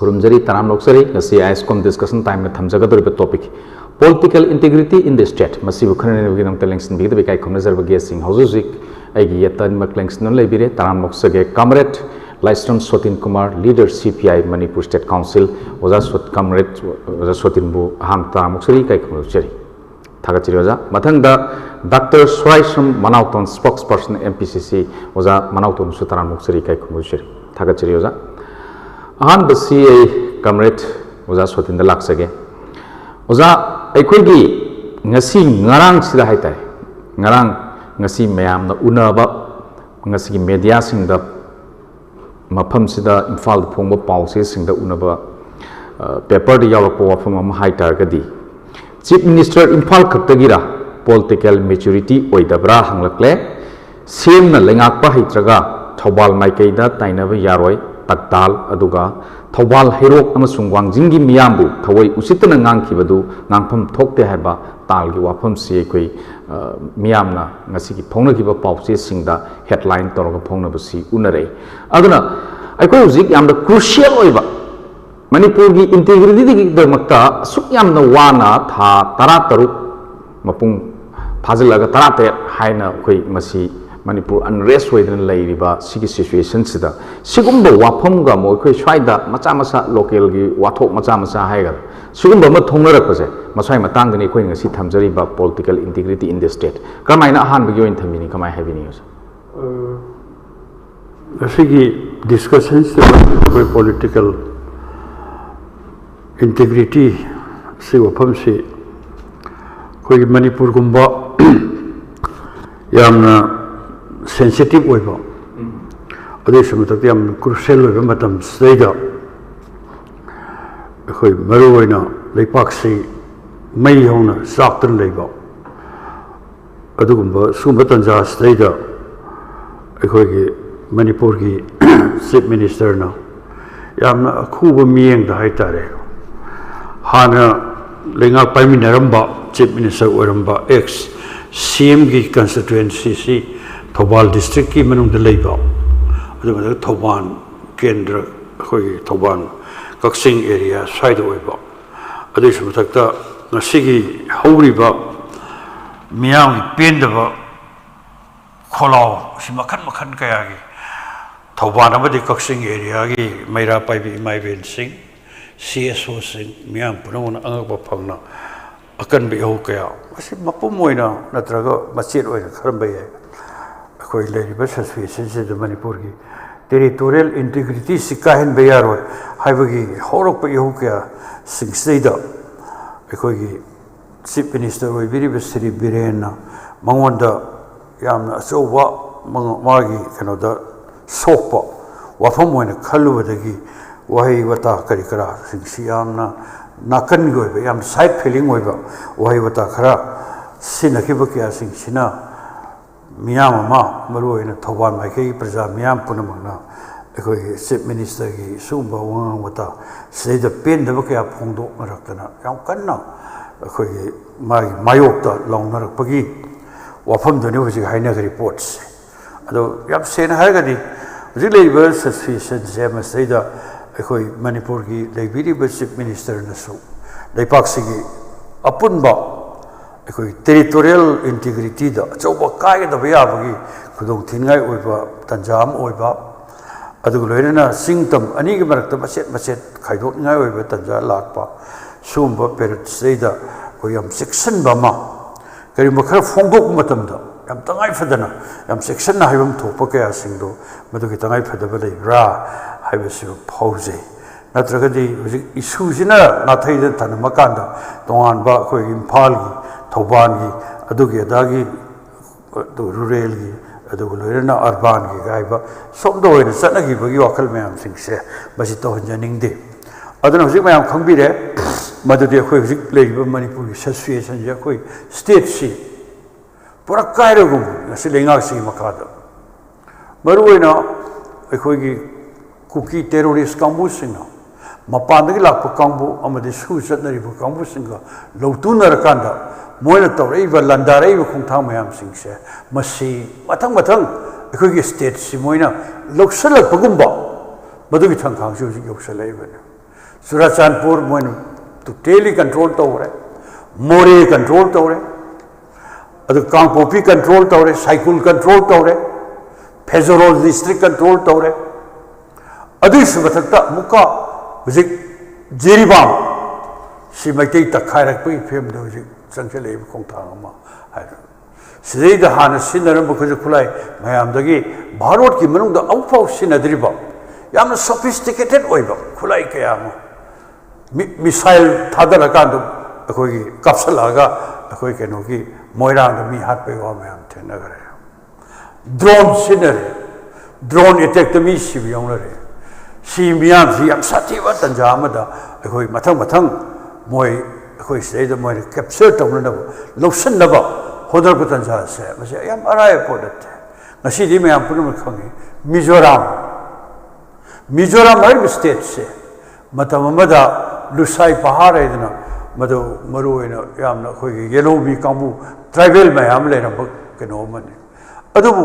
Kurumjari Taram Loksari, Nasi ISCOM discussion time with Hamzagadori topic. Political integrity in the state. Masibu Khanan Viginam Telangson Big the Vikai Comnazar Guessing Housuzik, Agiatan McLangston Labire, Taram Loksage, Comrade, Lystrom Sotin Kumar, leader CPI Manipur State Council, was a Sot Comrade, was a Sotinbu, Ham Taram Loksari, Kai Kumuzeri. Tagachirioza, Matanda, Dr. Swaisham Manauton, spokesperson MPCC, was a Manauton Sutaram Loksari, Kai Kumuzeri. Tagachirioza. Ahan basi ay comrade oza sotin da laksage oza aikoi gi ngasi ngarang sida haitai ngarang ngasi mayam na unaba ngasi media sing da mafam sida imphal phongba pause sing da unaba paper da yawakpa wafam am haitar gadi chief minister imphal khaktagira political maturity oidabra hanglakle sem na lengakpa haitraga thobal maikai da tainaba yaroi Taktal aduga Thobal Hero amasung Wangjingi Miyambu Thawai Usitana Ngangkibadu Ngangpam Thokte haiba Talgi Wapam si koi Miyamna Ngasiki Phongna kiba Pawse singda headline toroga phongna basi unare aduna aikoi uzik yamda crucial oiba Manipur gi integrity gi damakta suk yamna wana tha 13 mapung phajalaga 13 haina koi masi Manipur unrest way than Ladiba, Siki situation sida. Sigumba Wapumga Mokoi Shida, Machamasa local Watok Machamasa Hagar. Sigumba Matonga Pose, Masai Matangani Queen Sitamzariba political integrity in the state. Kamaina Han be in Tamini, come I have news. The Siki discussions about political integrity, Siwapumsi, Koi Manipur Gumba Yamna. Sensitive oiba ade samatak yam crucial oiba matam sida khoi maru oina leipak si mai hona saktan leiba adugumba sumba tanja sida khoi gi Manipur gi chief minister na yamna khuba mieng da haitare hana lenga paiminaramba chief minister oramba ex CM gi constituency si Thobal district ki manung da leiba adugada Thoban kendra khoi Thoban Kaksing area side oiba adu samatakta ngasigi hauriba miyang pendaba kholaw simakhan makhan kaya gi Thoban amadi Kaksing area gi maira paibi maiben sing CSO sing miyang punamuna angakba phangna akan bi ho kaya asi mapum oina natraga machit oina kharamba yai koi leriba situation se de Manipur gi territorial integrity sikahen bayaro haibagi horok pa yahu kya singseida koi gi chief minister oi biri besri birena mangonda yamna asowa magi kanoda sokpa wafam oina khalu dagi wahi wata kari kara singsi yamna nakan goi yam side feeling oiba wahi wata khara sinakiba kya singsina Miyam ma maru ina Thoban Maikei Praja Miyam Punamana ekoi chief minister gi sumba wang wata seida pen da kya phongdo raktana yam kanna ekoi mai mayok ta longnar pagi wafam done hoji haina reports ado yam sen hargadi relevant situation jema seida ekoi Manipur gi lebiri chief minister na so leipaksi gi apunba territorial integrity da choba kai da baya bagi khudong thingai oiba tanjam oiba adu loirena singtam ani gi marakta maset khaidot ngai oiba tanja lakpa sumba perit seida koyam section bama kari makhar phongdok matam da yam tangai phadana yam section na haibam thopa kaya singdo madu gi tangai phadaba lei ra haibasu phauze natragadi issue sina na thaida tanamakanda tongan ba khoi imphal gi Thoban gi adugi adagi rural gi adugu loirena urban gi gaiba somdo oina sanagi bagi wakal mayam singse basi to hanjaning de aduna hojik mayam khangbire madudi khoi hojik leiba Manipur gi situation ja khoi state si pura kairo gum asi lenga si makada maru oina khoi gi kuki terrorist kambu singa mapandagi lakpa kambu amadi su satnari bu kambu singa lautunar kanda Moina Toraiva Landaraiva Kungtang Mayam Singse, Masi, Matang Matang, a quick state, Simoina, Loksala Pagumba, Maduki Tang Kang, Yoksalavan. Churachandpur मोइन totally control तौरे Moreh control तौरे Kangpokpi control तौरे Saikul control तौरे Pherzawl district control तौरे मथक्ता मुका हुजिक जेरीबाम सी मैतै तखायरकपै फेमद हुजिक चंचले खोंथांग सिदैद हाना सिनरम बखज खुलाई मयामदगी भारत की मनुंग दा औफाव सिनदरिबा यामना सोफिस्टिकेटेड ओइबा खुलाई कयाम मिसाइल थादर कांद अखोगी कपसलागा अखोई केनोगी मोइरांग मी हाथ पे वा मयाम थेनगरे ड्रोन सिनरे ड्रोन अटैक तमी सिबियोंगरे सी मियाम सी यम साथीवा तंजा अमदा अखोई मथंग मथंग मोइ अखोई सिदैद मोइ कैप्चर तौननब लौसननब होदर को तंजा से मसे यम अराय पोदत ngasi di meyam punum khangi Mizoram हर स्टेट से मतलब मदा लुसाई पहाड़ है ना मदो मरु है ना यामना कोई येलो भी कामू ट्राइबल में हम लेना बक के नो मने अदुबु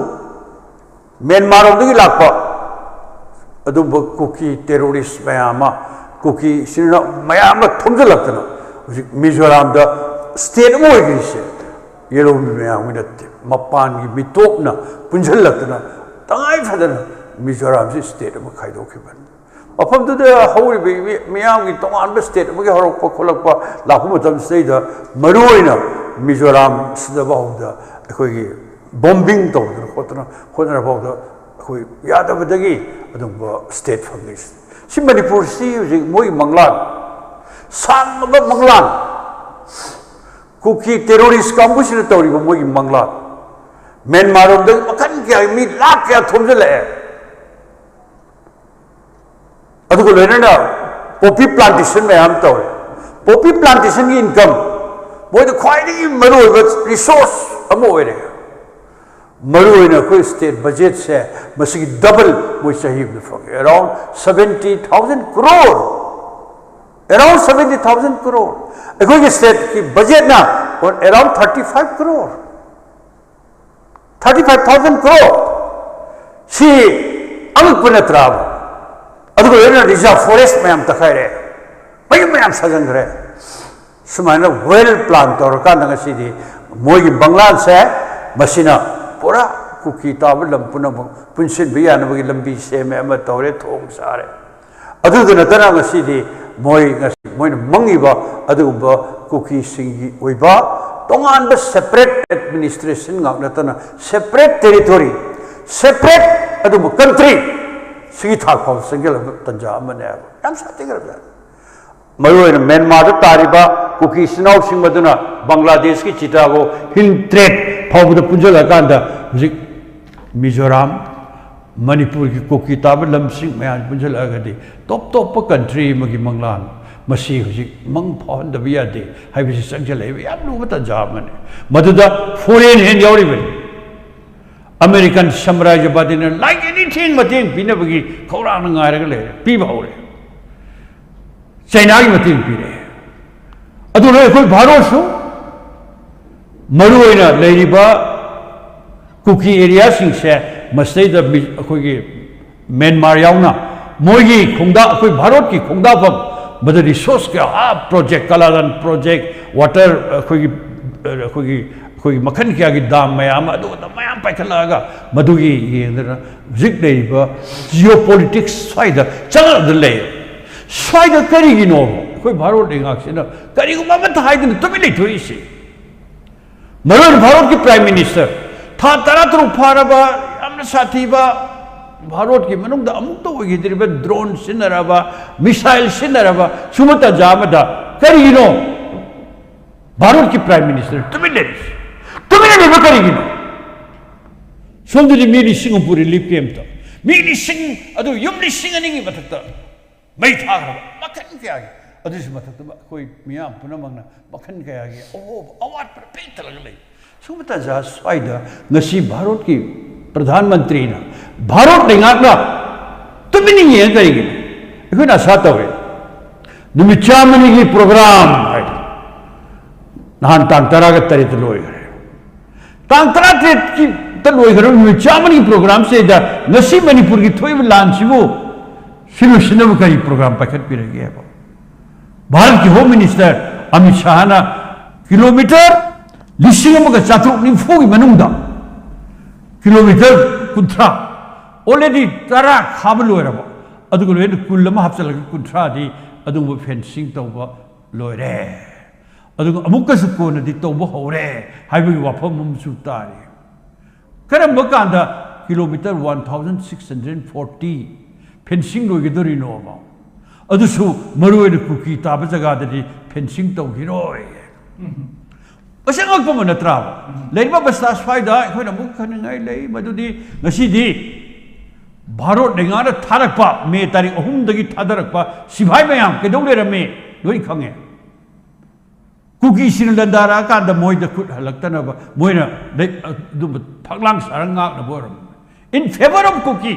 म्यांमार उनकी लापा अदुबु कुकी टेररिस्ट में आमा कुकी सिना मयाम थुमज लगता ना उसी मिजोरम दा स्टेट में हो गई से येलो में आम इनते मपान की मिटोप ना पुंजल लगता ना ताई फदना मिजोरम से स्टेट में खाइदो के बन मफम तो हौरी मियाम की तोान स्टेट में हरप खोलप लाप से मरुना मिजोरम सिदबाद अखोई बॉम्बिंग तौदना खोतना होनरफाद अखोई यादबदगी अदुंबा स्टेट फंगी सि मणिपुर सि हुजिक मोई मंगलान सांगब मंगलान कुकी टेररिस्ट कांबुसिन तौरिबा मोई मंगलान म्यांमार रोम मखन क्या मी लाख क्या थोमजले अदुगो लेना पॉपी प्लांटेशन में हम तौर पॉपी प्लांटेशन की इनकम मोद ख्वाइदगी मरुब रिसोर्स मरुना कोई स्टेट बजट से मसी डबल वो चाहिए फंगे अराउंड 70,000 करोड़ अराउंड 70,000 करोड़ अखोई स्टेट की बजट ना और अराउंड 35 करोड़ 35,000 करोड़ सी अंक नत्राब रिजर्व फॉरेस्ट मैम तखारे मई मैम सजनग्रे सुमाइना वेल प्लान तौरकान मोगी बंगलान से मसीना पूरा कुकी ताब लम पुनः पुनसिन भी यानबगी लंबी सेमे अम तौरे थोंग सारे अदुद नतना ngasi मोइन मंगिबा अदुबा कुकी सिंगी ओइबा तोंगान ब separate administration ngak natana separate territory separate अदुब कंट्री सिगी थाक फाव संगल तंजा मने याम साथी कर मरुन म्यांमार तारिबा कुकी सिनाव सिंग मदुना बांग्लादेश की चिटागो हिल ट्रेड फावद पुंजल कांदा हुजिक मिजोरम मणिपुर की कुकी ताब लमसिंग मयान पुंजल अगदि टॉप टॉप कंट्री मगी मंगलान मसी हुजिक मंग फावन दबिया दे हाइबिसि संगल लेबे याम नु तंजा मने मदुदा फॉरेन हेन यावरिबे अमेरिकन साम्राज्यवादी ने लाइक एनीथिंग मतेंग पिनबगी खौरांग ngairga le piba hore China की मतेंग पिरे अदुनो अखोई भारत सु मरुओइना लेरिबा कुकी एरिया सिंग से मसैद अखोई म्यांमार यावना मोगी खोंदा अखोई भारत की खोंदा फम बद रिसोर्स के प्रोजेक्ट कलादन प्रोजेक्ट वाटर अखोई कोई मखन क्या की दाम मैम मैम पाखलागा मधुगी जिक्ब जियोपोलिटिक्स स्वाद चल ले स्वाद करीगिनो कोई भारत लेंगाक्सिना करीगुमा तुम लेथोइसे मरुन भारत की प्राइम मिनिस्टर था तरा तरुक फारबा यामना साथीबा भारत की मनुंग अमुक तो ओगिद्रिबा ड्रोन सिनरबा मिसाइल सिनरबा सुमता जामदा करीगिनो भारत की प्राइम मिनिस्टर तुम ले तुम्हें नहीं करेगी ना सोमदुली मेरी सिंगापुर रिलीफ कैंप तो मेरी सिंग अदु युमली सिंग नहीं बतता मैं था मखन के आगे अदु से बतता कोई मियां पुनः मंगना मखन के आगे ओ अवार्ड पर पेट लग ले सुमता जा स्वाइदा नसी भारत की प्रधानमंत्री ना भारत लेंगाकना तुम्हें नहीं ये करेगी इतना आशा तो है निमिचामनी की प्रोग्राम है नहान तांतरा के तरीत लोग तांग तरा की तलोइगर चामनी प्रोग्राम से नसी मणिपुर की थोब लान सिबु सिनु सिनबु करी प्रोग्राम पाखत पिरगे भारत की होम मिनिस्टर अमित शाह ना किलोमीटर लिसिंग अमग चातुक निफु की मनुंगदा किलोमीटर कुंथ्रा ऑलरेडी तरा खाब लोयरबा अदुगो लोय कुल्लम हापचलग कुंथ्रा दी अदुगो फेंसिंग तौबा लोयरे अदुगो अमुकसु कोनदि तौबा हौरे हाइबगी वाफम ममसु तारे करम कांदा किलोमीटर 1640 फेंसिंग लोयगदोरिनो बा अदुसु मरुवेद कुकी ताब जगादि फेंसिंग तौगिरोय असंगक नत्रा लेबा बस्ता स्वाइदा अखोइना मुख खनंगाई लेई मदुदी ngasiदी भारत नेगाना थारकपा मे तारीख 3 दगी थादरकपा सिभाई मयाम केदौ लेरमे लोई खंगे कुकी सिन लंदारा कांदा मोइदा खुद हलक्तनबा मोइना दु फगलांग सारंगा न बोरम इन फेवर ऑफ कुकी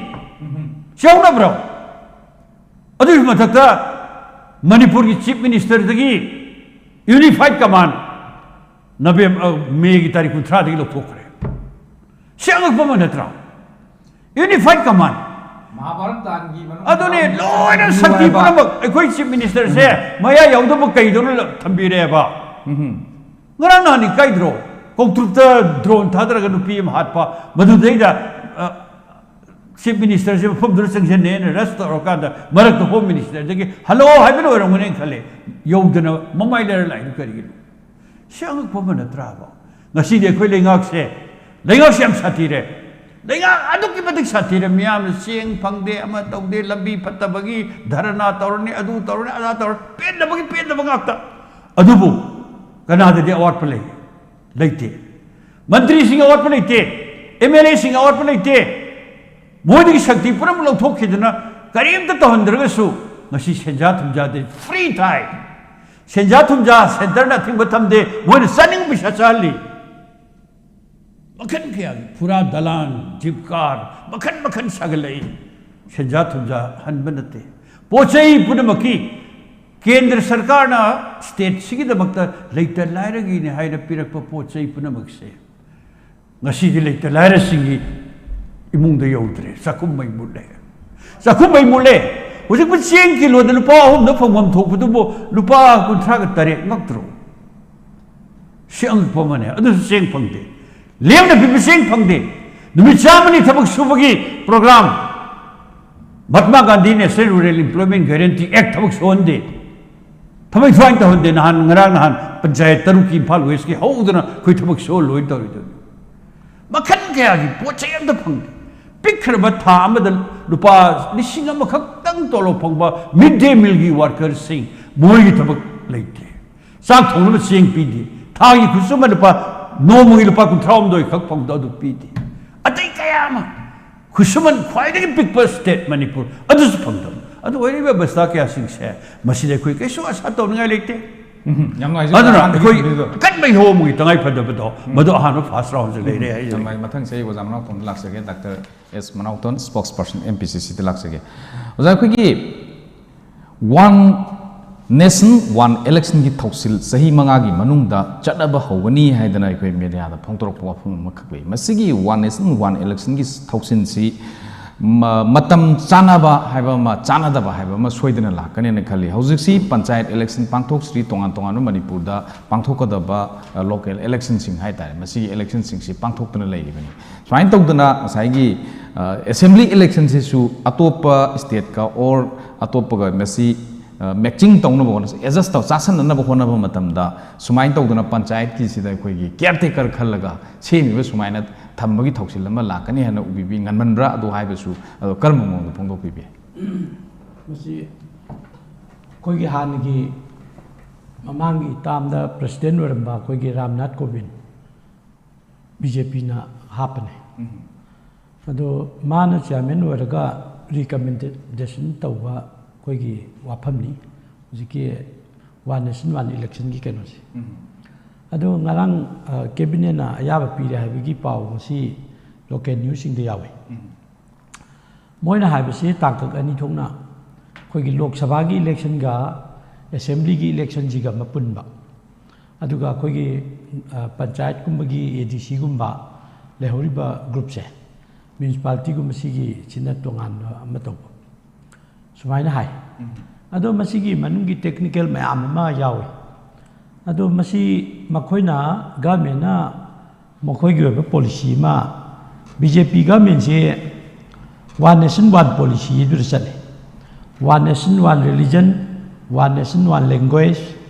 सेउना ब्रो अदु मथक्ता मणिपुर की चीफ मिनिस्टर दगी यूनिफाइड कमांड नबे मे की तारीख 3 दगी लोथोखरे सेंगक बम नत्रा यूनिफाइड कमांड महाभारत तानगी अदुने लोइना शक्ति पुनमक अखोई चीफ मिनिस्टर से मया याउदब कईदो थंबिरेबा ngara nani kaidro kongtrupta drone thadra nupi am hatpa madudayda chief minister se phumdur sangsen ne restaurant kada marak to home minister de hello haibino rongone khale yodana mamai ler lai kari siang phomana traba ngasi de khoi lengak se am satire lenga aduk ki badik satire miam siang phangde ama tawde lambi phattabagi dharana tawrni adu tawrni ada tawr pen dabagi ngakta adubu कनादे award पर लेते मंत्री Singh award पर लेते MLA Singh award पर लेते मोदी की शक्ति पूरा लौथोखिदना करीमता तहंदरगसु ngasi senja thumja de free thai senja thumja center na thing batamde moin saning bisa chali makan kya pura dalan jibkar makan sagalai senja thumja hanbanate pochai punamaki केंद्र सरकार ना स्टेट सिगी दमकता लेटर लायरगी ने हाइना पिरक पोचै पुनमक से ngasi di लेटर लायर सिंगी इमुंग द यौद्रे सकुम मै मुले हुजिक बु चेंग किलो द लुपा हम न फंगम थोकपदु बो लुपा कुंथ्रा ग तरे ngaktro सेंग पमने अदु सेंग फंगदे लेमना बि सेंग फंगदे नुमि चामनी थबक सुबगी programme Mahatma Gandhi national rural employment guarantee act थबक सोंदे थबक स्वाइन तहंदे नहान नहान पंचायत तरुक की इम्फाल वेस्ट की हौदना कोई थबक सो लोइ तौरिदो मखन कया की पोचै अमदा फंगदे पिखरबा था अमद लुपा लिसिंग अम खक्तंग तोलो फंगबा मिड डे मील की वर्कर सिंग मोई थबक लेते साग थोंगब सेंग पीदे था की खुसुम लुपा नोमगी लुपा कुंथ्राम दोय खक फंगदो अदु पीदे अतै कयामा खुसुमन ख्वाइदगी पिकपर स्टेट मणिपुर अदुस फंगदो अदु ओइरिबा बस्ता क्या सिंगसे मसिदे कोई कैसो आशा तौनगाय लेते यम नाइज अदुना कोई कनबै होमुगी तंगाय फदबदो मदो हानो फास्ट राउंड से लेरे है जमाई मथंग से वजा मनाउतोन लाक्सगे doctor S Manaoton spokesperson MPCC ते लाक्सगे वजा कोई वन नेशन वन इलेक्शन की थौसिल सही मंगागी मनुंगदा चटबा हौगनी हाइदना कोई मीडिया दा फोंतोरप वाफुम मखबै मसिगी वन नेशन वन इलेक्शन की थौसिन सी मतम चानाबा हाइबा मा चानादबा हाइबा मा सोइदना लाकने ने खाली हौजिकसी पंचायत इलेक्शन पांथोक श्री तोंगान तोंगान मणिपुर दा पांथोकदबा लोकल इलेक्शन सिंग हाइतारे मसिगी इलेक्शन सिंग सी पांथोकतना लेगिबनी स्वाइन तौदना साइगी असेंबली इलेक्शन से सु अतोपा स्टेट का और अतोपगा मसी मैचिंग तौनब एडजस्ट तौ चासननब होनब मतमदा सुमाइन तौदना पंचायत की सिदा कोई केयरटेकर खलगा सेमिबा सुमाइना थम्बगी थौसिल अमा लाकनी हना उबिबी ngनमनब्रा अदो हाइबसु अदो कर्म मोंग फोंदोकबिबे मसी कोई हानगी ममांगी तामदा प्रेसिडेंट वरंबा कोई रामनाथ कोविंद बीजेपी ना हापने अदो माना चेयरमैन वरगा रिकमेंडेशन तौबा कोई वाफमनी हुजिकी वन नेशन वन इलेक्शन की कैनोसे अदो ngarang कैबिनेट ना अयाब पीरे हाइबगी पाव मसी लोकल न्यूज सिंग दे यावे मोइना हाइबसी तांकक अनि थोंना कोई लोक सभा की इलेक्शन गा असेंबली की इलेक्शन जिगा मपुनबा अदुगा कोई पंचायत कुंबगी एडीसी गुंबा लेहौरिबा ग्रुप से म्युनिसिपालिटी गुंबसी की चिन्ना तोंगान अमतो सुमाइना हाय ꯑꯗꯣ ꯃꯁꯤꯒꯤ ꯃꯅꯨꯡꯒꯤ ꯇꯦꯛꯅꯤꯀꯦꯜ ꯃꯌꯥꯝ ꯑꯃ ꯌꯥꯎꯏ ꯑꯗꯣ ꯃꯁꯤ ꯃꯈꯣꯏꯅ ꯒꯚꯔꯟꯃꯦꯟꯠꯅ ꯃꯈꯣꯏꯒꯤ ꯑꯣꯏꯕ ꯄꯣꯂꯤꯁꯤ ꯑꯃ BJP ꯒꯚꯔꯟꯃꯦꯟꯠꯁꯦ ꯋꯥꯟ ꯅꯦꯁꯟ ꯋꯥꯟ ꯄꯣꯂꯤꯁꯤ ꯑꯗꯨꯗ ꯆꯠꯂꯤ one nation one religion one nation one language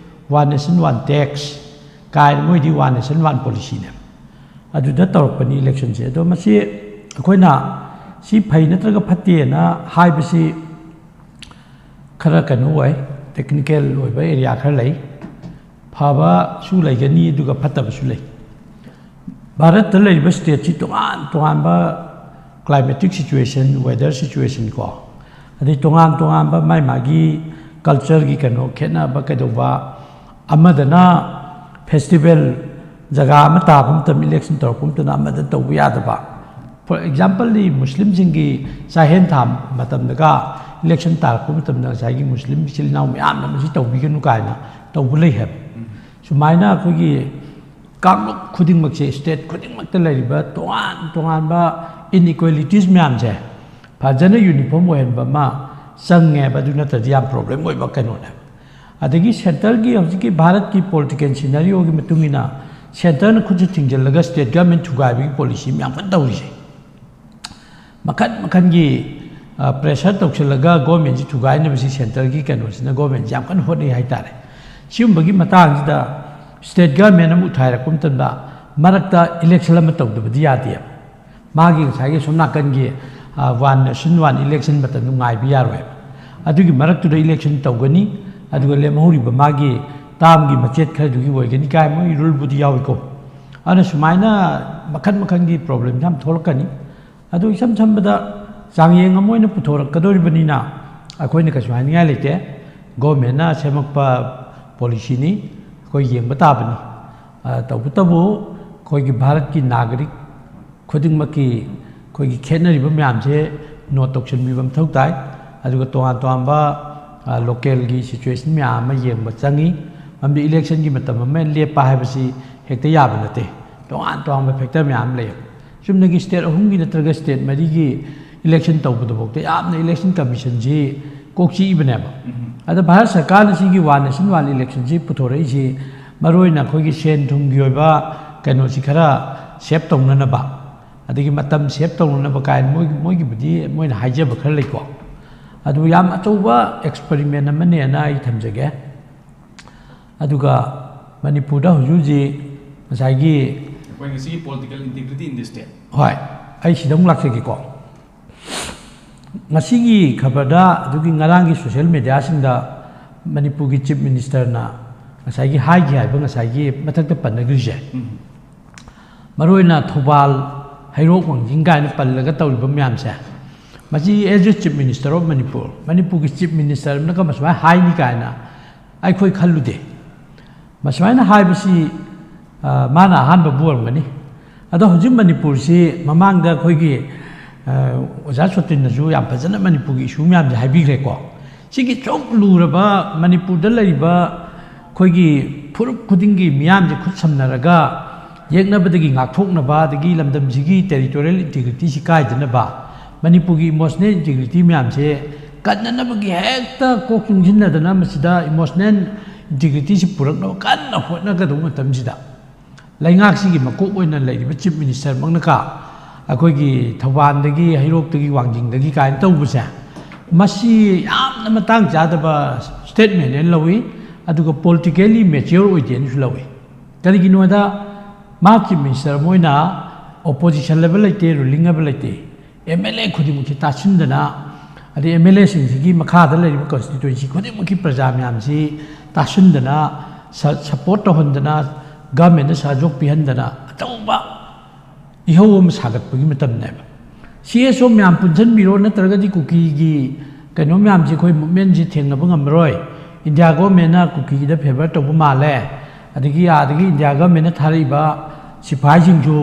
one nation one tax ꯀꯥꯏꯅ ꯃꯣꯏꯗꯤ ꯋꯥꯟ ꯅꯦꯁꯟ ꯋꯥꯟ ꯄꯣꯂꯤꯁꯤꯅꯦ ꯑꯗꯨꯗ ꯇꯧꯔꯛꯄꯅꯤ ꯏꯂꯦꯛꯁꯟꯁꯦ ꯑꯗꯣ ꯃꯁꯤ ꯑꯩꯈꯣꯏꯅ ꯁꯤ ꯐꯩ ꯅꯠꯇ꯭ꯔꯒ ꯐꯠꯇꯦꯅ ꯍꯥꯏꯕꯁꯤ ꯈꯔ ꯀꯩꯅꯣ ꯑꯣꯏ ꯇꯦꯛꯅꯤꯀꯦꯜ ꯑꯣꯏꯕ ꯑꯦꯔꯤꯌꯥ ꯈꯔ ꯂꯩ ꯐꯕꯁꯨ ꯂꯩꯒꯅꯤ ꯑꯗꯨꯒ ꯐꯠꯇꯕꯁꯨ ꯂꯩ ꯚꯥꯔꯠꯇ ꯂꯩꯔꯤꯕ ꯁ꯭ꯇꯦꯠꯁꯤ ꯇꯣꯉꯥꯟ ꯇꯣꯉꯥꯟꯕ ꯀ꯭ꯂꯥꯏꯃꯦꯇꯤꯛ ꯁꯤꯆꯨꯋꯦꯁꯟ ꯋꯦꯗꯔ ꯁꯤꯆꯨꯋꯦꯁꯟ ꯀꯣ ꯑꯗꯩ ꯇꯣꯉꯥꯟ ꯇꯣꯉꯥꯟꯕ ꯃꯥꯒꯤ ꯀꯜꯆꯔꯒꯤ ꯀꯩꯅꯣ ꯈꯦꯠꯅꯕ ꯀꯩꯗꯧꯕ ꯑꯃꯗꯅ ꯐꯦꯁꯇꯤꯚꯦꯜ ꯖꯒꯥ ꯑꯃ ꯇꯥꯕ ꯃꯇꯝ ꯏꯂꯦꯛꯁꯟ ꯇꯧꯔꯛꯄ ꯃꯇꯝꯗ ꯑꯃꯗ ꯇꯧꯕ ꯌꯥꯗꯕ ꯐꯣꯔ ꯑꯦꯛꯖꯥꯝꯄꯜꯗꯤ ꯃꯨꯁꯂꯤꯝꯁꯤꯡꯒꯤ ꯆꯥꯛꯍꯦꯟ ꯊꯥ ꯃꯇꯝꯗꯒ ꯏꯂꯦꯛꯁꯟ ꯇꯥꯔꯛꯄ ꯃꯇꯝꯗ ꯉꯁꯥꯏꯒꯤ ꯃꯨꯁꯂꯤꯝ ꯏꯆꯤꯜ ꯏꯅꯥꯎ ꯃꯌꯥꯝꯅ ꯃꯁꯤ ꯇꯧꯕꯤꯒꯅꯨ ꯀꯥꯏꯅ ꯇꯧꯕ ꯂꯩ ꯍꯥꯏꯕ ꯁꯨꯃꯥꯏꯅ ꯑꯩꯈꯣꯏꯒꯤ ꯀꯥꯡꯂꯨꯞ ꯈꯨꯗꯤꯡꯃꯛꯁꯦ ꯁ꯭ꯇꯦꯠ ꯈꯨꯗꯤꯡꯃꯛꯇ ꯂꯩꯔꯤꯕ ꯇꯣꯉꯥꯟ ꯇꯣꯉꯥꯟꯕ ꯏꯟꯏꯀ꯭ꯋꯦꯂꯤꯇꯤꯁ ꯃꯌꯥꯝꯁꯦ ꯐꯖꯅ ꯌꯨꯅꯤꯐꯣꯔꯝ ꯑꯣꯏꯍꯟꯕ ꯑꯃ ꯆꯪꯉꯦꯕ ꯑꯗꯨ ꯅꯠꯇ꯭ꯔꯗꯤ ꯌꯥꯝ ꯄ꯭ꯔꯣꯕ꯭ꯂꯦꯝ ꯑꯣꯏꯕ ꯀꯩꯅꯣꯅꯦ ꯑꯗꯒꯤ ꯁꯦꯟꯇꯔꯒꯤ ꯍꯧꯖꯤꯛꯀꯤ ꯚꯥꯔꯠꯀꯤ ꯄꯣꯂꯤꯇꯤꯀꯦꯜ ꯁꯤꯅꯔꯤꯑꯣꯒꯤ ꯃꯇꯨꯡ ꯏꯟꯅ ꯁꯦꯟꯇꯔꯅ ꯈꯨꯠꯁꯨ ꯊꯤꯡꯖꯤꯜꯂꯒ ꯁ꯭ꯇꯦꯠ ꯒꯚꯔꯟꯃꯦꯟꯠ ꯊꯨꯒꯥꯏꯕꯒꯤ ꯄꯣꯂꯤꯁꯤ ꯃꯌꯥꯝ ꯀꯟꯅ ꯇꯧꯔꯤꯁꯦ ꯃꯈꯟ ꯃꯈꯟꯒꯤ ꯄ꯭ꯔꯦꯁꯔ ꯇꯧꯁꯤꯜꯂꯒ ꯒꯣꯔꯃꯦꯟꯠꯁꯤ ꯊꯨꯒꯥꯏꯅꯕꯁꯤ ꯁꯦꯟꯇꯔꯒꯤ ꯀꯩꯅꯣꯁꯤꯅ ꯒꯣꯔꯃꯦꯟꯠꯁꯤ ꯌꯥꯝ ꯀꯟꯅ ꯍꯣꯠꯅꯩ ꯍꯥꯏꯇꯥꯔꯦ ꯁꯤꯒꯨꯝꯕꯒꯤ ꯃꯇꯥꯡꯁꯤꯗ ꯁ꯭ꯇꯦꯠ ꯒꯚꯔꯟꯃꯦꯟꯠ ꯑꯃ ꯎꯊꯥꯏꯔꯛꯄ ꯃꯇꯝꯗ ꯃꯔꯛꯇ ꯏꯂꯦꯛꯁꯟ ꯑꯃ ꯇꯧꯗꯕꯗꯤ ꯌꯥꯗꯦꯕ ꯃꯥꯒꯤ ꯉꯁꯥꯏꯒꯤ ꯁꯣꯝ ꯅꯥꯀꯟꯒꯤ ꯋꯥꯟ ꯅꯦꯁꯟ ꯋꯥꯟ ꯏꯂꯦꯛꯁꯟ ꯃꯇꯝꯗ ꯉꯥꯏꯕ ꯌꯥꯔꯣꯏꯕ ꯑꯗꯨꯒꯤ ꯃꯔꯛꯇꯨꯗ ꯏꯂꯦꯛꯁꯟ ꯇꯧꯒꯅꯤ ꯑꯗꯨꯒ ꯂꯦꯝꯍꯧꯔꯤꯕ ꯃꯥꯒꯤ ꯇꯥꯝꯒꯤ ꯃꯆꯦꯠ ꯈꯔꯗꯨꯒꯤ ꯑꯣꯏꯒꯅꯤ ꯀꯥꯏ ꯃꯣꯏ ꯔꯨꯜꯕꯨꯗꯤ ꯌꯥꯎꯏꯀꯣ ꯑꯗꯨꯅ ꯁꯨꯃꯥꯏꯅ ꯃꯈꯟ ꯃꯈꯟꯒꯤ ꯄ꯭ꯔꯣꯕ꯭ꯂꯦꯝ ꯌꯥꯝ ꯊꯣꯛꯂꯛꯀꯅꯤ ꯑꯗꯨ ꯏꯁꯝ ꯁꯝꯕꯗ ꯆꯥꯡꯌꯦꯡ ꯑꯃ ꯑꯣꯏꯅ ꯄꯨꯊꯣꯔꯛꯀꯗꯧꯔꯤꯕꯅꯤꯅ ꯑꯩꯈꯣꯏꯅ ꯀꯩꯁꯨ ꯍꯥꯏꯅꯤꯡꯉꯥꯏ ꯂꯩꯇꯦ ꯒꯣꯔꯃꯦꯟꯠꯅ ꯁꯦꯝꯃꯛꯄ ꯄꯣꯂꯤꯁꯤꯅꯤ ꯑꯩꯈꯣꯏ ꯌꯦꯡꯕ ꯇꯥꯕꯅꯤ ꯇꯧꯕꯇꯕꯨ ꯑꯩꯈꯣꯏꯒꯤ ꯚꯥꯔꯠꯀꯤ ꯅꯥꯒꯔꯤꯛ ꯈꯨꯗꯤꯡꯃꯛꯀꯤ ꯑꯩꯈꯣꯏꯒꯤ ꯈꯦꯠꯅꯔꯤꯕ ꯃꯌꯥꯝꯁꯦ ꯅꯣꯠ ꯇꯧꯁꯤꯟꯕꯤꯕ ꯃꯊꯧ ꯇꯥꯏ ꯑꯗꯨꯒ ꯇꯣꯉꯥꯟ ꯇꯣꯉꯥꯟꯕ ꯂꯣꯀꯦꯜꯒꯤ ꯁꯤꯆꯨꯋꯦꯁꯟ ꯃꯌꯥꯝ ꯑꯃ ꯌꯦꯡꯕ ꯆꯪꯉꯤ ꯃꯔꯝꯗꯤ ꯏꯂꯦꯛꯁꯟꯒꯤ ꯃꯇꯝ ꯑꯃ ꯂꯦꯞꯄ ꯍꯥꯏꯕꯁꯤ ꯍꯦꯛꯇ ꯌꯥꯕ ꯅꯠꯇꯦ ꯇꯣꯉꯥꯟ ꯇꯣꯉꯥꯟꯕ ꯐꯦꯛꯇꯔ ꯃꯌꯥꯝ ꯂꯩ ꯆꯨꯝꯅꯒꯤ ꯁ꯭ꯇꯦꯠ ꯑꯍꯨꯝꯒꯤ ꯅꯠꯇ꯭ꯔꯒ ꯁ꯭ꯇꯦꯠ ꯃꯔꯤꯒꯤ ꯏꯂꯦꯛꯁꯟ ꯇꯧꯕꯗꯐꯥꯎꯗ ꯌꯥꯝꯅ ꯏꯂꯦꯛꯁꯟ ꯀꯃꯤꯁꯟꯁꯤ ꯀꯣꯛꯆꯤꯛꯏꯕꯅꯦꯕ ꯑꯗ ꯚꯥꯔꯠ ꯁꯔꯀꯥꯔꯅ ꯁꯤꯒꯤ ꯋꯥꯟ ꯅꯦꯁꯟ ꯋꯥꯟ ꯏꯂꯦꯛꯁꯟꯁꯤ ꯄꯨꯊꯣꯔꯛꯏꯁꯤ ꯃꯔꯨꯑꯣꯏꯅ ꯑꯩꯈꯣꯏꯒꯤ ꯁꯦꯟ ꯊꯨꯝꯒꯤ ꯑꯣꯏꯕ ꯀꯩꯅꯣꯁꯤ ꯈꯔ ꯁꯦꯞ ꯇꯧꯅꯅꯕ ꯑꯗꯒꯤ ꯃꯇꯝ ꯁꯦꯞ ꯇꯧꯅꯅꯕ ꯀꯥꯏꯅ ꯃꯣꯏꯒꯤꯕꯨꯗꯤ ꯃꯣꯏꯅ ꯍꯥꯏꯖꯕ ꯈꯔ ꯂꯩꯀꯣ ꯑꯗꯨ ꯌꯥꯝ ꯑꯆꯧꯕ ꯑꯦꯛꯁꯄꯔꯤꯃꯦꯟ ꯑꯃꯅꯦꯅ ꯑꯩ ꯊꯝꯖꯒꯦ ꯑꯗꯨꯒ ꯃꯅꯤꯄꯨꯔꯗ ꯍꯧꯖꯤꯛ ꯍꯧꯖꯤꯛ ꯉꯁꯥꯏꯒꯤ ꯑꯩꯈꯣꯏ ꯉꯁꯤꯒꯤ ꯄꯣꯂꯤꯇꯤꯀꯦꯜ ꯏꯟꯇꯤꯒ꯭ꯔꯤꯇꯤ ꯏꯟ ꯗꯤ ꯁ꯭ꯇꯦꯠ ꯍꯣꯏ ꯑꯩ ꯁꯤꯗ ꯑꯃꯨꯛ ꯂꯥꯛꯆꯒꯦꯀꯣ ꯉꯁꯤꯒꯤ ꯈꯕꯔꯗ ꯑꯗꯨꯒꯤ ꯉꯔꯥꯡꯒꯤ ꯁꯣꯁꯤꯌꯦꯜ ꯃꯦꯗꯤꯌꯥꯁꯤꯡꯗ ꯃꯅꯤꯄꯨꯔꯒꯤ ꯆꯤꯞ ꯃꯤꯅꯤꯁꯇꯔꯅ ꯉꯁꯥꯏꯒꯤ ꯍꯥꯏꯈꯤ ꯍꯥꯏꯕ ꯉꯁꯥꯏꯒꯤ ꯃꯊꯛꯇ ꯄꯟꯅꯈ꯭ꯔꯤꯁꯦ ꯃꯔꯨꯑꯣꯏꯅ ꯊꯧꯕꯥꯜ ꯍꯩꯔꯣꯛ ꯋꯥꯡꯖꯤꯡ ꯀꯥꯏꯅ ꯄꯜꯂꯒ ꯇꯧꯔꯤꯕ ꯃꯌꯥꯝꯁꯦ ꯃꯁꯤ ꯑꯦज ꯑꯦ ꯆꯤꯞ ꯃꯤꯅꯤꯁꯇꯔ ꯑꯣꯐ ꯃꯅꯤꯄꯨꯔꯒꯤ ꯆꯤꯞ ꯃꯤꯅꯤꯁꯇꯔ ꯑꯃꯅꯒ ꯃꯁꯨꯃꯥꯏꯅ ꯍꯥꯏꯅꯤ ꯀꯥꯏꯅ ꯑꯩꯈꯣꯏ ꯈꯜꯂꯨꯗꯦ ꯃꯁꯨꯃꯥꯏꯅ ꯍꯥꯏꯕꯁꯤ ꯃꯥꯅ ꯑꯍꯥꯟꯕꯕꯨ ꯑꯣꯏꯔꯝꯒꯅꯤ ꯑꯗꯣ ꯍꯧꯖꯤꯛ ꯃꯅꯤꯄꯨꯔꯁꯤ ꯃꯃꯥꯡꯗ ꯑꯩꯈꯣꯏꯒꯤ ꯑꯣꯖꯥ ꯁꯣꯇꯤꯟꯅꯁꯨ ꯌꯥꯝ ꯐꯖꯅ ꯃꯅꯤꯄꯨꯔꯒꯤ ꯏꯁꯨ ꯃꯌꯥꯝꯁꯦ ꯍꯥꯏꯕꯤꯈ꯭ꯔꯦꯀꯣ ꯁꯤꯒꯤ ꯁꯨꯛ ꯂꯨꯔꯕ ꯃꯅꯤꯄꯨꯔꯗ ꯂꯩꯔꯤꯕ ꯑꯩꯈꯣꯏꯒꯤ ꯐꯨꯔꯨꯞ ꯈꯨꯗꯤꯡꯒꯤ ꯃꯤꯌꯥꯝꯁꯦ ꯈꯨꯠ ꯁꯝꯅꯔꯒ ꯌꯦꯛꯅꯕꯗꯒꯤ ꯉꯥꯛꯊꯣꯛꯅꯕ ꯑꯗꯒꯤ ꯂꯝꯗꯝꯁꯤꯒꯤ ꯇꯦꯔꯤꯇꯣꯔꯤꯌꯦꯜ ꯏꯟꯇꯤꯒ꯭ꯔꯤꯇꯤꯁꯤ ꯀꯥꯏꯗꯅꯕ ꯃꯅꯤꯄꯨꯔꯒꯤ ꯏꯃꯣꯁꯅꯦꯜ ꯏꯟꯇꯤꯒ꯭ꯔꯤꯇꯤ ꯃꯌꯥꯝꯁꯦ ꯀꯟꯅꯅꯕꯒꯤ ꯍꯦꯛꯇ ꯀꯣꯛ ꯆꯨꯡꯁꯤꯟꯅꯗꯅ ꯃꯁꯤꯗ ꯏꯃꯣꯁꯅꯦꯜ ꯏꯟꯇꯤꯒ꯭ꯔꯤꯇꯤꯁꯤ ꯄꯨꯔꯛꯅꯕ ꯀꯟꯅ ꯍꯣꯠꯅꯒꯗꯧꯕ ꯃꯇꯝꯁꯤꯗ ꯂꯩꯉꯥꯛꯁꯤꯒꯤ ꯃꯀꯣꯛ ꯑꯣꯏꯅ ꯂꯩꯔꯤꯕ ꯆꯤꯞ ꯃꯤꯅꯤꯁꯇꯔꯃꯛꯅꯀ ꯑꯩꯈꯣꯏꯒꯤ ꯊꯧꯕꯥꯜꯗꯒꯤ ꯍꯩꯔꯣꯛꯇꯒꯤ ꯋꯥꯡꯖꯤꯡꯗꯒꯤ ꯀꯥꯏꯅ ꯇꯧꯕꯁꯦ ꯃꯁꯤ ꯌꯥꯝꯅ ꯃꯇꯥꯡ ꯆꯥꯗꯕ ꯁ꯭ꯇꯦꯠꯃꯦꯟ ꯂꯧꯏ ꯑꯗꯨꯒ ꯄꯣꯂꯤꯇꯤꯀꯦꯜꯂꯤ ꯃꯦꯆꯤꯌꯣꯔ ꯑꯣꯏꯗꯦꯅꯁꯨ ꯂꯧꯏ ꯀꯔꯤꯒꯤꯅꯣꯗ ꯃꯥ ꯆꯤꯞ ꯃꯤꯅꯤꯁꯇꯔ ꯃꯣꯏꯅ ꯑꯣꯄꯣꯖꯤꯁꯟ ꯍꯥꯏꯕ ꯂꯩꯇꯦ ꯔꯨꯂꯤꯡ ꯍꯥꯏꯕ ꯂꯩꯇꯦ MLA ꯈꯨꯗꯤꯡꯃꯛꯁꯤ ꯇꯥꯁꯤꯟꯗꯅ ꯑꯗꯩ MLAꯁꯤꯡꯁꯤꯒꯤ ꯃꯈꯥꯗ ꯂꯩꯔꯤꯕ ꯀꯟꯁꯇꯤꯇꯨꯋꯦꯟꯁꯤ ꯈꯨꯗꯤꯡꯃꯛꯀꯤ ꯄ꯭ꯔꯖꯥ ꯃꯌꯥꯝꯁꯤ ꯇꯥꯁꯤꯟꯗꯅ ꯁꯄꯣꯔꯠ ꯇꯧꯍꯟꯗꯅ ꯒꯚꯔꯟꯃꯦꯟꯠꯅ ꯁꯍꯖꯣꯛ ꯄꯤꯍꯟꯗꯅ ꯑꯆꯧꯕ ꯏꯍꯧ ꯑꯃ ꯁꯥꯒꯠꯄꯒꯤ ꯃꯇꯝꯅꯦꯕ CSO ꯃꯌꯥꯝ ꯄꯨꯟꯁꯤꯟꯕꯤꯔꯣ ꯅꯠꯇ꯭ꯔꯒꯗꯤ ꯀꯨꯀꯤꯒꯤ ꯀꯩꯅꯣ ꯃꯌꯥꯝꯁꯤ ꯑꯩꯈꯣꯏ ꯃꯨꯞꯃꯦꯟꯁꯤ ꯊꯦꯡꯅꯕ ꯉꯝꯃꯔꯣꯏ ꯏꯟꯗꯤꯌꯥ ꯒꯣꯔꯃꯦꯟꯠꯅ ꯀꯨꯀꯤꯒꯤꯗ ꯐꯦꯚꯔ ꯇꯧꯕ ꯃꯥꯜꯂꯦ ꯑꯗꯒꯤ ꯏꯟꯗꯤꯌꯥ ꯒꯚꯔꯟꯃꯦꯟꯠꯅ ꯊꯥꯔꯛꯏꯕ ꯁꯤꯐꯥꯏꯁꯤꯡꯁꯨ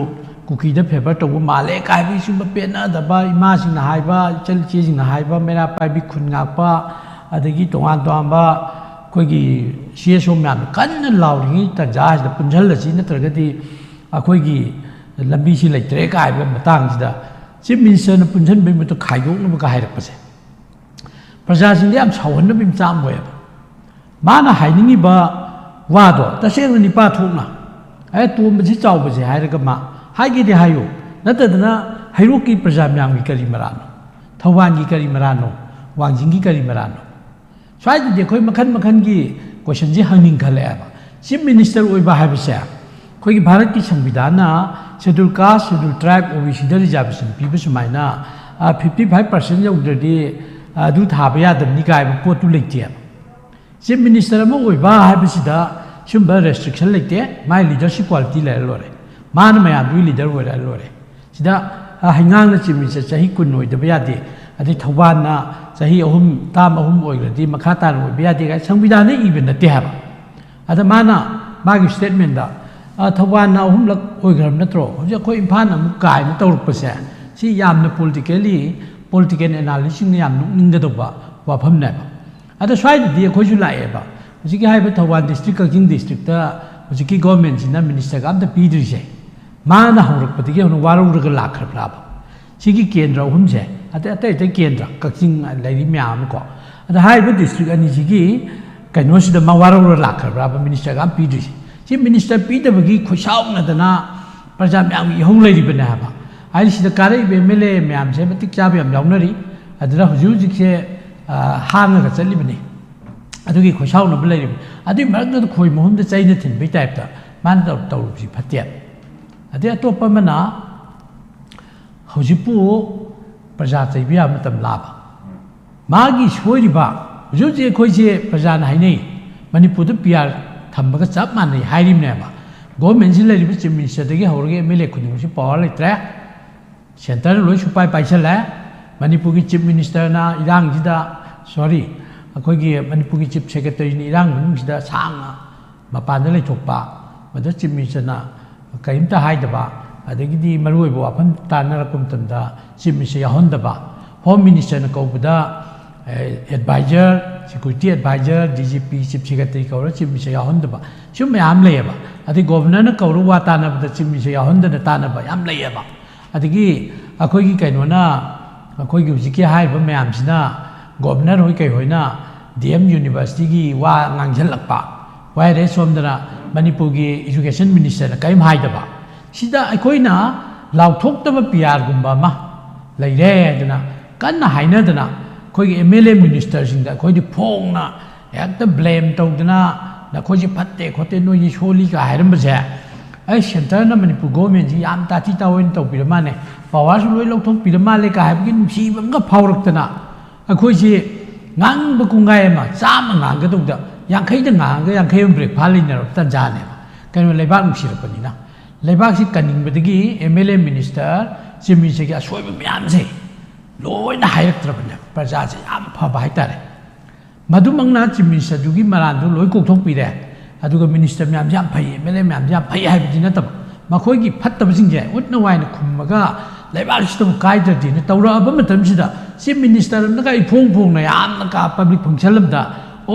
ꯀꯨꯀꯤꯗ ꯐꯦꯚꯔ ꯇꯧꯕ ꯃꯥꯜꯂꯦ ꯀꯥꯏꯕꯒꯤ ꯁꯨꯝꯕ ꯄꯦꯟꯅꯗꯕ ꯏꯃꯥꯁꯤꯡꯅ ꯍꯥꯏꯕ ꯏꯆꯜ ꯏꯆꯦꯁꯤꯡꯅ ꯍꯥꯏꯕ ꯃꯩꯔꯥ ꯄꯥꯏꯕꯤ ꯈꯨꯟ ꯉꯥꯛꯄ ꯑꯗꯒꯤ ꯇꯣꯉꯥꯟ ꯇꯣꯉꯥꯟꯕ ꯑꯩꯈꯣꯏꯒꯤ CSO ꯃꯌꯥꯝꯅ ꯀꯟꯅ ꯂꯥꯎꯔꯤꯉꯩ ꯇꯥꯟꯖꯥꯁꯤꯗ ꯄꯨꯟꯁꯤꯜꯂꯁꯤ ꯅꯠꯇ꯭ꯔꯒꯗꯤ ꯑꯩꯈꯣꯏꯒꯤ ꯂꯝꯕꯤꯁꯤ ꯂꯩꯇ꯭ꯔꯦ ꯀꯥꯏꯕ ꯃꯇꯥꯡꯁꯤꯗ ꯆꯤꯞ ꯃꯤꯅꯤꯁꯇꯔꯅ ꯄꯨꯟꯁꯤꯟꯕꯒꯤ ꯃꯇꯨꯡ ꯈꯥꯏꯗꯣꯛꯅꯕꯒ ꯍꯥꯏꯔꯛꯄꯁꯦ प्रजासिंग याम सावन बिम चाम होय माना हाइनिंगी बा वादो तसेंग निपा थोकना ए तुम बजे चाव बजे हायरगा मा हाइगे दे हायो नतदना हाइरो की प्रजा म्याम की करी मरानो थवान की करी मरानो वांजिंग की करी मरानो स्वाइ दे कोई मखन मखन की क्वेश्चन जी हंगिंग खले अब चीफ मिनिस्टर ओइबा हाइबसे कोई भारत की संविधान schedule caste schedule tribe OBC द रिजर्वेशन पीबे सुमाइना 55% यौद्रदी अदु थाबा यादबनी कायब पोतु लेते चीफ मिनिस्टर अमा ओइबा हाइबसिदा सुंबा रेस्ट्रिक्शन लेते माय लीडरशिप क्वालिटी ले लोरे मान मया दु लीडर ओइरा लोरे सिदा हिंगांग चीफ मिनिस्टर चाही कुन ओइदबा यादे अदि थौबाना चाही अहुम ताम अहुम ओइरदी मखा तान ओइबा यादे गाय संविधान इबे नते हाबा अदा माना मागी स्टेटमेंट दा थौबाना अहुम लक ओइग्रम नत्रो होजे कोई इम्फान अमु काय न तौरपसे सी यामना पॉलिटिकल एनालिसिस याम नुनिंगदबा वाफम नेबा अदा स्वाइदि अखोइसु लाएबा हुजिकी हाइबा थौबान डिस्ट्रिक्ट ककिंग डिस्ट्रिक्ट दा हुजिकी गवर्नमेंट सिना मिनिस्टर का अमदा पीद्रिसे माना हौरकपदिगे होनो वारौरगा लाखरब्राबा सिगी केंद्र अहुमसे अते केंद्र ककिंग लैरि म्याम को अदा हाइबा डिस्ट्रिक्ट अनि सिगी कैनोसिदा मा वारौरगा लाखरब्राबा मिनिस्टर का पीद्रिसे सी मिनिस्टर पीदबगी खुशाउनदना प्रजा म्याम यहौ लैरिबने हाबा आइसिदा कारे एमएलए म्याम से मतिक चाब याम याउनरी अदरा हुजुजिके हांगा चलिबने अदुगी खुशाउनब लैरिब अदुई मरद खोइ मोहमद चाइना थिनबै टाइपता मान तौरुसी फत्या अदे अतोप मना हुजिपु प्रजा चैबिया मतम लाबा मागी सोइरिबा हुजुजी खोइसे प्रजा हाइनै मणिपुर पियार थम्बगा चप मानै हाइरिमनेबा गवर्नमेंट से लैरिब चीफ मिनिस्टर दगी हौरगे एमएलए खुदिमुसी पावर लेत्रे सेंटर लोई सुपाई पाइसले मणिपुर की चीफ मिनिस्टर ना इरांगजिदा सॉरी अखोगी मणिपुर की चीफ सेक्रेटरी नि इरांग मनुंगजिदा सांगा मपानदा लेथोकपा मद चीफ मिनिस्टर ना कयिमता हाइदबा अदगिदी मरुइबो वाफम तानरकम तमदा चीफ मिनिस्टर याहोंदबा होम मिनिस्टर ना कौबदा adviser security adviser DGP chief secretary कौर चीफ मिनिस्टर याहोंदबा सुम याम लेयबा अदि गवर्नर ना कौर वा तानबदा चीफ मिनिस्टर याहोंदना तानबा याम लेयबा अदगी अखोगी कैनोना अखोगी हुजिकी हाइबा म्यामसिना गवर्नर होई कै होइना डीएम यूनिवर्सिटी की वा ngangjhalakpa वाइरे सोमदना मणिपुर की एजुकेशन मिनिस्टर कैम हाइदबा सिदा अखोइना लाउथोक्तबा पीआर गुम्बा मा लैरे दना कन्ना हाइनदना खोगी एमएलए मिनिस्टर सिंदा खोइदि फोंगना एकता ब्लेम तौदना नखोजी फत्ते खोते नोई सोली का हाइरमबसे आई सेंटर ना मणिपुर गवर्नमेंट जी याम ताती तावन तौबिर माने पावर लोई लौथोकबिर माले का हाइबगी नुसीबंगा फावरक्तना अखोइसे ngang kuंगाय मा चाम nganगदौदा यांखैदा ngang यांखै ब्रेक फालिनर तंजाने कनो लेबाक नुसिरपनिना लेबाक सि कनिंगबदगी एमएलए मिनिस्टर चीफ मिनिस्टर की असोइब म्याम से लोइना हाइरक्त्रबने प्रजा से याम फबा हाइतारे मधुमंगना चीफ मिनिस्टर जुगी मरानदु लोइ कोकथोकपिरे अदुगा मिनिस्टर म्याम जाम फै एमएलए म्याम जाम फै हाइबदि नतब मखोइगी फत्तबसिंजे उतना वाइन खुमगा लेबाक सिस्टम काइददि न तौराब मतमसिदा चीफ मिनिस्टर नका इफोंग फोंगना यामना का पब्लिक फंक्शन लमदा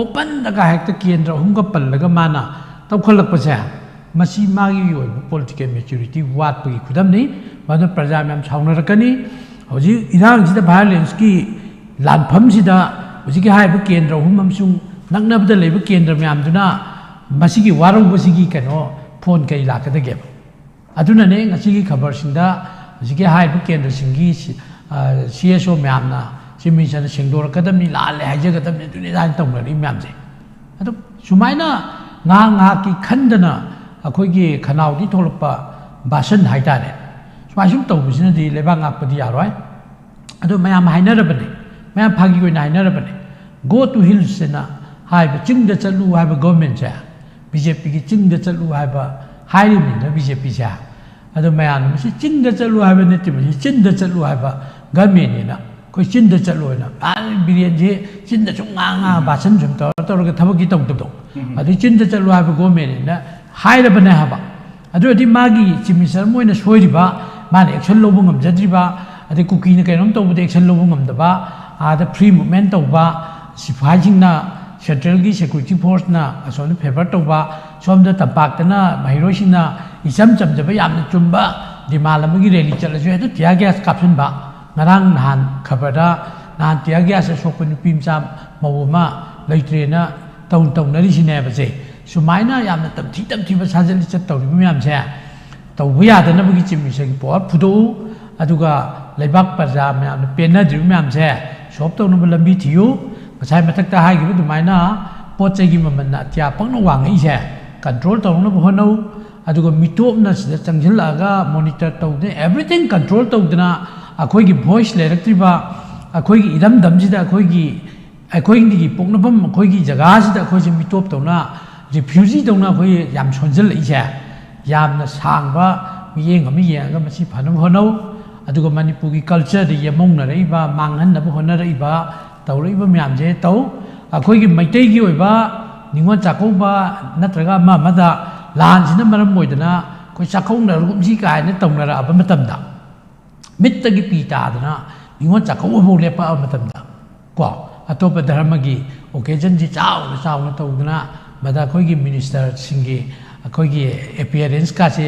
ओपन दगा हेक्ट केंद्र हुमगा पल्लगा माना तौखलकपसे मसी मागी ओइ पॉलिटिकल मैच्योरिटी वाटपगी खुदमनि मदु प्रजा म्याम साउनरकनी हौजी इरांगसिदा वायलेंस की लानफमसिदा हौजिकी हाइबा केंद्र हुममसुं नगनबदा लेबा केंद्र म्यामदुना मसीगी वारौबसिगी कनो फोन कई लाकदगे अदुनने ngasiगी खबरसिंदा हौजिकी हाइबा केंद्र सिंगी CSO म्यामना सिमिसन सिंगदोरकदमनि लाले हाइजगदमनि दुनि दान तौनरि म्यामजे अदु सुमाइना nga की खंदना अखोगी खनाउगी थोलपा भाषण हाइतारे सुमाइसुम तौबसिनदि लेबा ngakpadi यारोय अदु मयाम हाइनरबने मयाम फागी कोइ हाइनरबने गो टू हिल्स सेना हाइबा चिंगदा चलु हाइबा गवर्नमेंट से बीजेपी की चिंगदा चलु हाइबा हाइरिमिन बीजेपी से अदु मयाम मसि चिंगदा चलु हाइबा नेतिमि चिंदा चलु हाइबा गवर्नमेंट नेना कोइ चिंदा चलु हैना बिरियन जे चिंदा सुंगा भाषण जुम तौरगा थबकी तौदबदो अदु चिंदा चलु हाइबा गवर्नमेंट नेना हाइरबने हाबा अदु अदि मागी चीफ मिनिस्टर मोइना सोइरिबा माने एक्शन लोबु ngamjadriba अदि कुकीना कैनोम तौबदे एक्शन लोबु ngamdaba आदा फ्री मूवमेंट तौबा सिफाइजिंगना सेंट्रल की सिक्योरिटी फोर्स ना असोन फेवर तौबा सोमदा तंपाक्तना महिरोसिंगना इचम चमजबा यामना चुम्बा दिमाल अमगी रैली चलजु हेतु तिया गैस कापसनबा ngarang nahan khabara नान तिया ग्यास सोकप नुपी मचा मौ अमा लेट्रेना तौनरीसिने बसे सुमाइना यामना तमथी साजली चत तौरी मैमसे तौब यादनबगी चीफ मिनिस्टर की पावर फुदो अदुगा लेबाक प्रजा मैम पेनद्री मैमसे सॉल्व तौनब लंबी थियो ngасai mathakta haigi dumaina pochai gi mamanna tia pangna wangai se control tawna honau aduga mitopna sida changjilla monitor tawde everything control tawdna akhoi gi voice leraktriba akhoi gi idam damjida akhoi gi poknabam akhoi gi jaga sida akhoi ji mitop tawna refugee tawna akhoi yam sonjil ise yamna sangba miyeng ami yenga masi phanam honau aduga manipur gi culture de yamongna reiba manghan na honna reiba तौरब मैमसे तौ अखोगी मैतई की निगोन चाकौब नत्रग लानसीना मरम होइदना कोई चाकौनरगुमसी कायने तौनरअब मतमदा मित्तगी P तादना निगोन चाकौब Lepa मतमदा को अतोप धर्म की occasion जी चावना चावना तौदना मदा अखोगी minister सिंगी अखोगी appearance कासे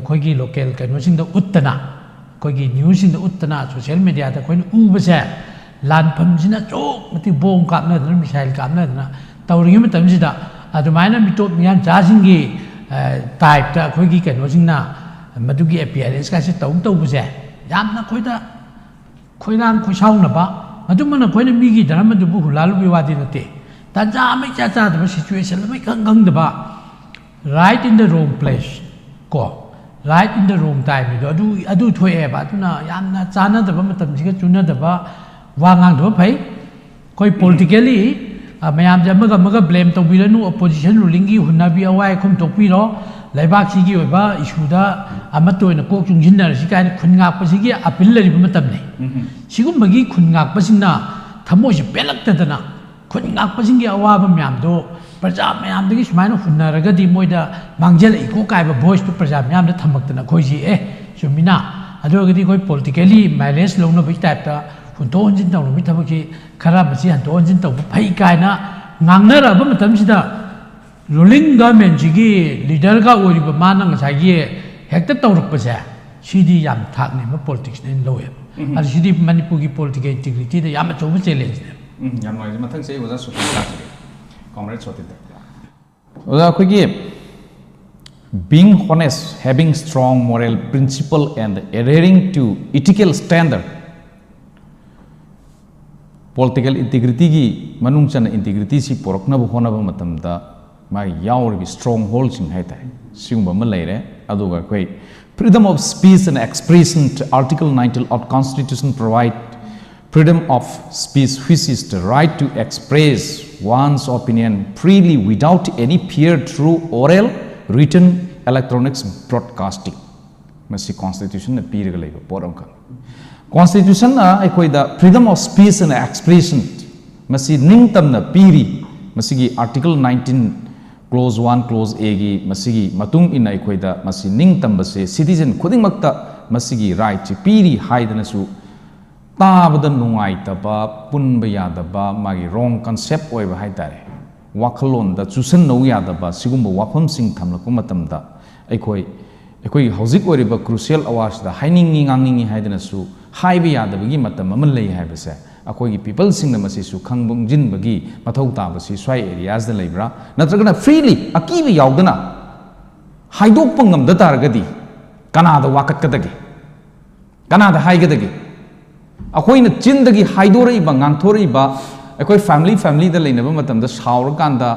अखोगी local कनोसिंग उत्तना अखोगी news उत्तना social media दा कोई उबसे लानफमसिना चोक मति बोम कापनादना मिसाइल कापनादना तौरिगे मतमसिदा अदुमाइना मिटोप मियाम चासिंगी टाइपता अखोगी कनोसिंगना मदुगी अपीयरेंस कासे तौबसे यामना खोइरान खोइसाउनबा मदुमना खोइना मिगी धर्मदुबु हुलालुबि वादि नते ताजा मै चाचादबा सिचुएशन मै खंगंगदबा right in the wrong place को right in the wrong time अदु थोएबा अदुना यामना चानादबा मतमसिगा चुनादबा वांगांग दो भाई कोई पॉलिटिकली मैम जमगा ब्लेम तौबीरनु अपोजिशन रूलिंग की हुनाबी अवाय खुम तोपीरो लेबाक सिगी ओबा इशूदा अमतोयन कोक चुंजिनरसि कायन खुनगापसिगी अपील लरिब मतमने सिगुमबगी खुनगापसिना थमोइसे पेलक्तदना खुनगापसिगी अवाब म्यामदो प्रजा म्यामदगी सुमाइना हुनरगदी मोइदा मांगजेल इको कायबा वॉइस तो प्रजा म्यामदा थमक्तना खोइजी सुमिना अदोगदी कोई पॉलिटिकली माइलेज लौनबि टाइपता हुंतो हंजिन तौनबि थबकी खरा मसी हंतो हंजिन तौब फै कायना ngangnaraba matamsida ruling government gi leader ga oriba mana ngasagi hekta tawrukpase sidi yam thakne ma politics ne loye ar sidi manipur gi political integrity da yam chobu challenge ne yam noi mathang sei oza su comrade sotit oza khogi being honest, having strong moral principle and adhering to ethical standard political integrity gi manung chana integrity si porokna bu hona ba matam da ma yaur bi strong hold sing hai tai sing ba ma leire aduga koi freedom of speech and expression article 19 of constitution provide freedom of speech which is the right to express one's opinion freely without any fear through oral written electronics broadcasting masi constitution na piraga leiba poram ka constitution na ekoi da freedom of speech and expression masi ningtam na piri masi gi article 19 clause 1 clause a gi masi gi matung in ekoi da masi ningtam base citizen khuding makta masi gi right chi piri haidana su tabada nungai taba punba yadaba magi wrong concept oiba haitare wakhalon da chusan no yadaba sigumba wafam sing thamlakpa matam da ekoi hauzik oriba crucial hours da hainingi ngangingi haidana su haiba yadabagi matam amal lei haibase akoi people sing na masi su khangbung jin bagi mathau ta basi swai areas da leibra natragana freely akibi yaudana haidok pangam da taragadi kanada wakat kadagi kanada haigadagi akoi na chindagi haidorei ba ngangthorei ba ekoi family da leinaba matam da shaur kanda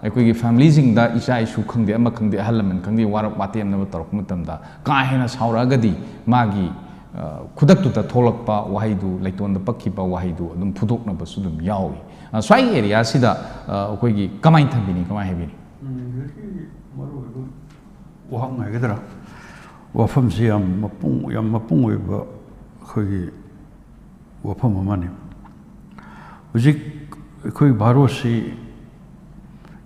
ekoi gi family sing da isa isu khangde ama khangde halaman khangde warak batem na torok matam da ka hena shaura gadi magi khudak tu ta tholakpa wahaidu laiton da pakhipa wahaidu adum phudok na basu dum yawi swai area sida ekoi gi kamai thambini kamai hebini wahang ngai gadara wafam siam mapung oiba khoi wafam amani ujik khoi bharosi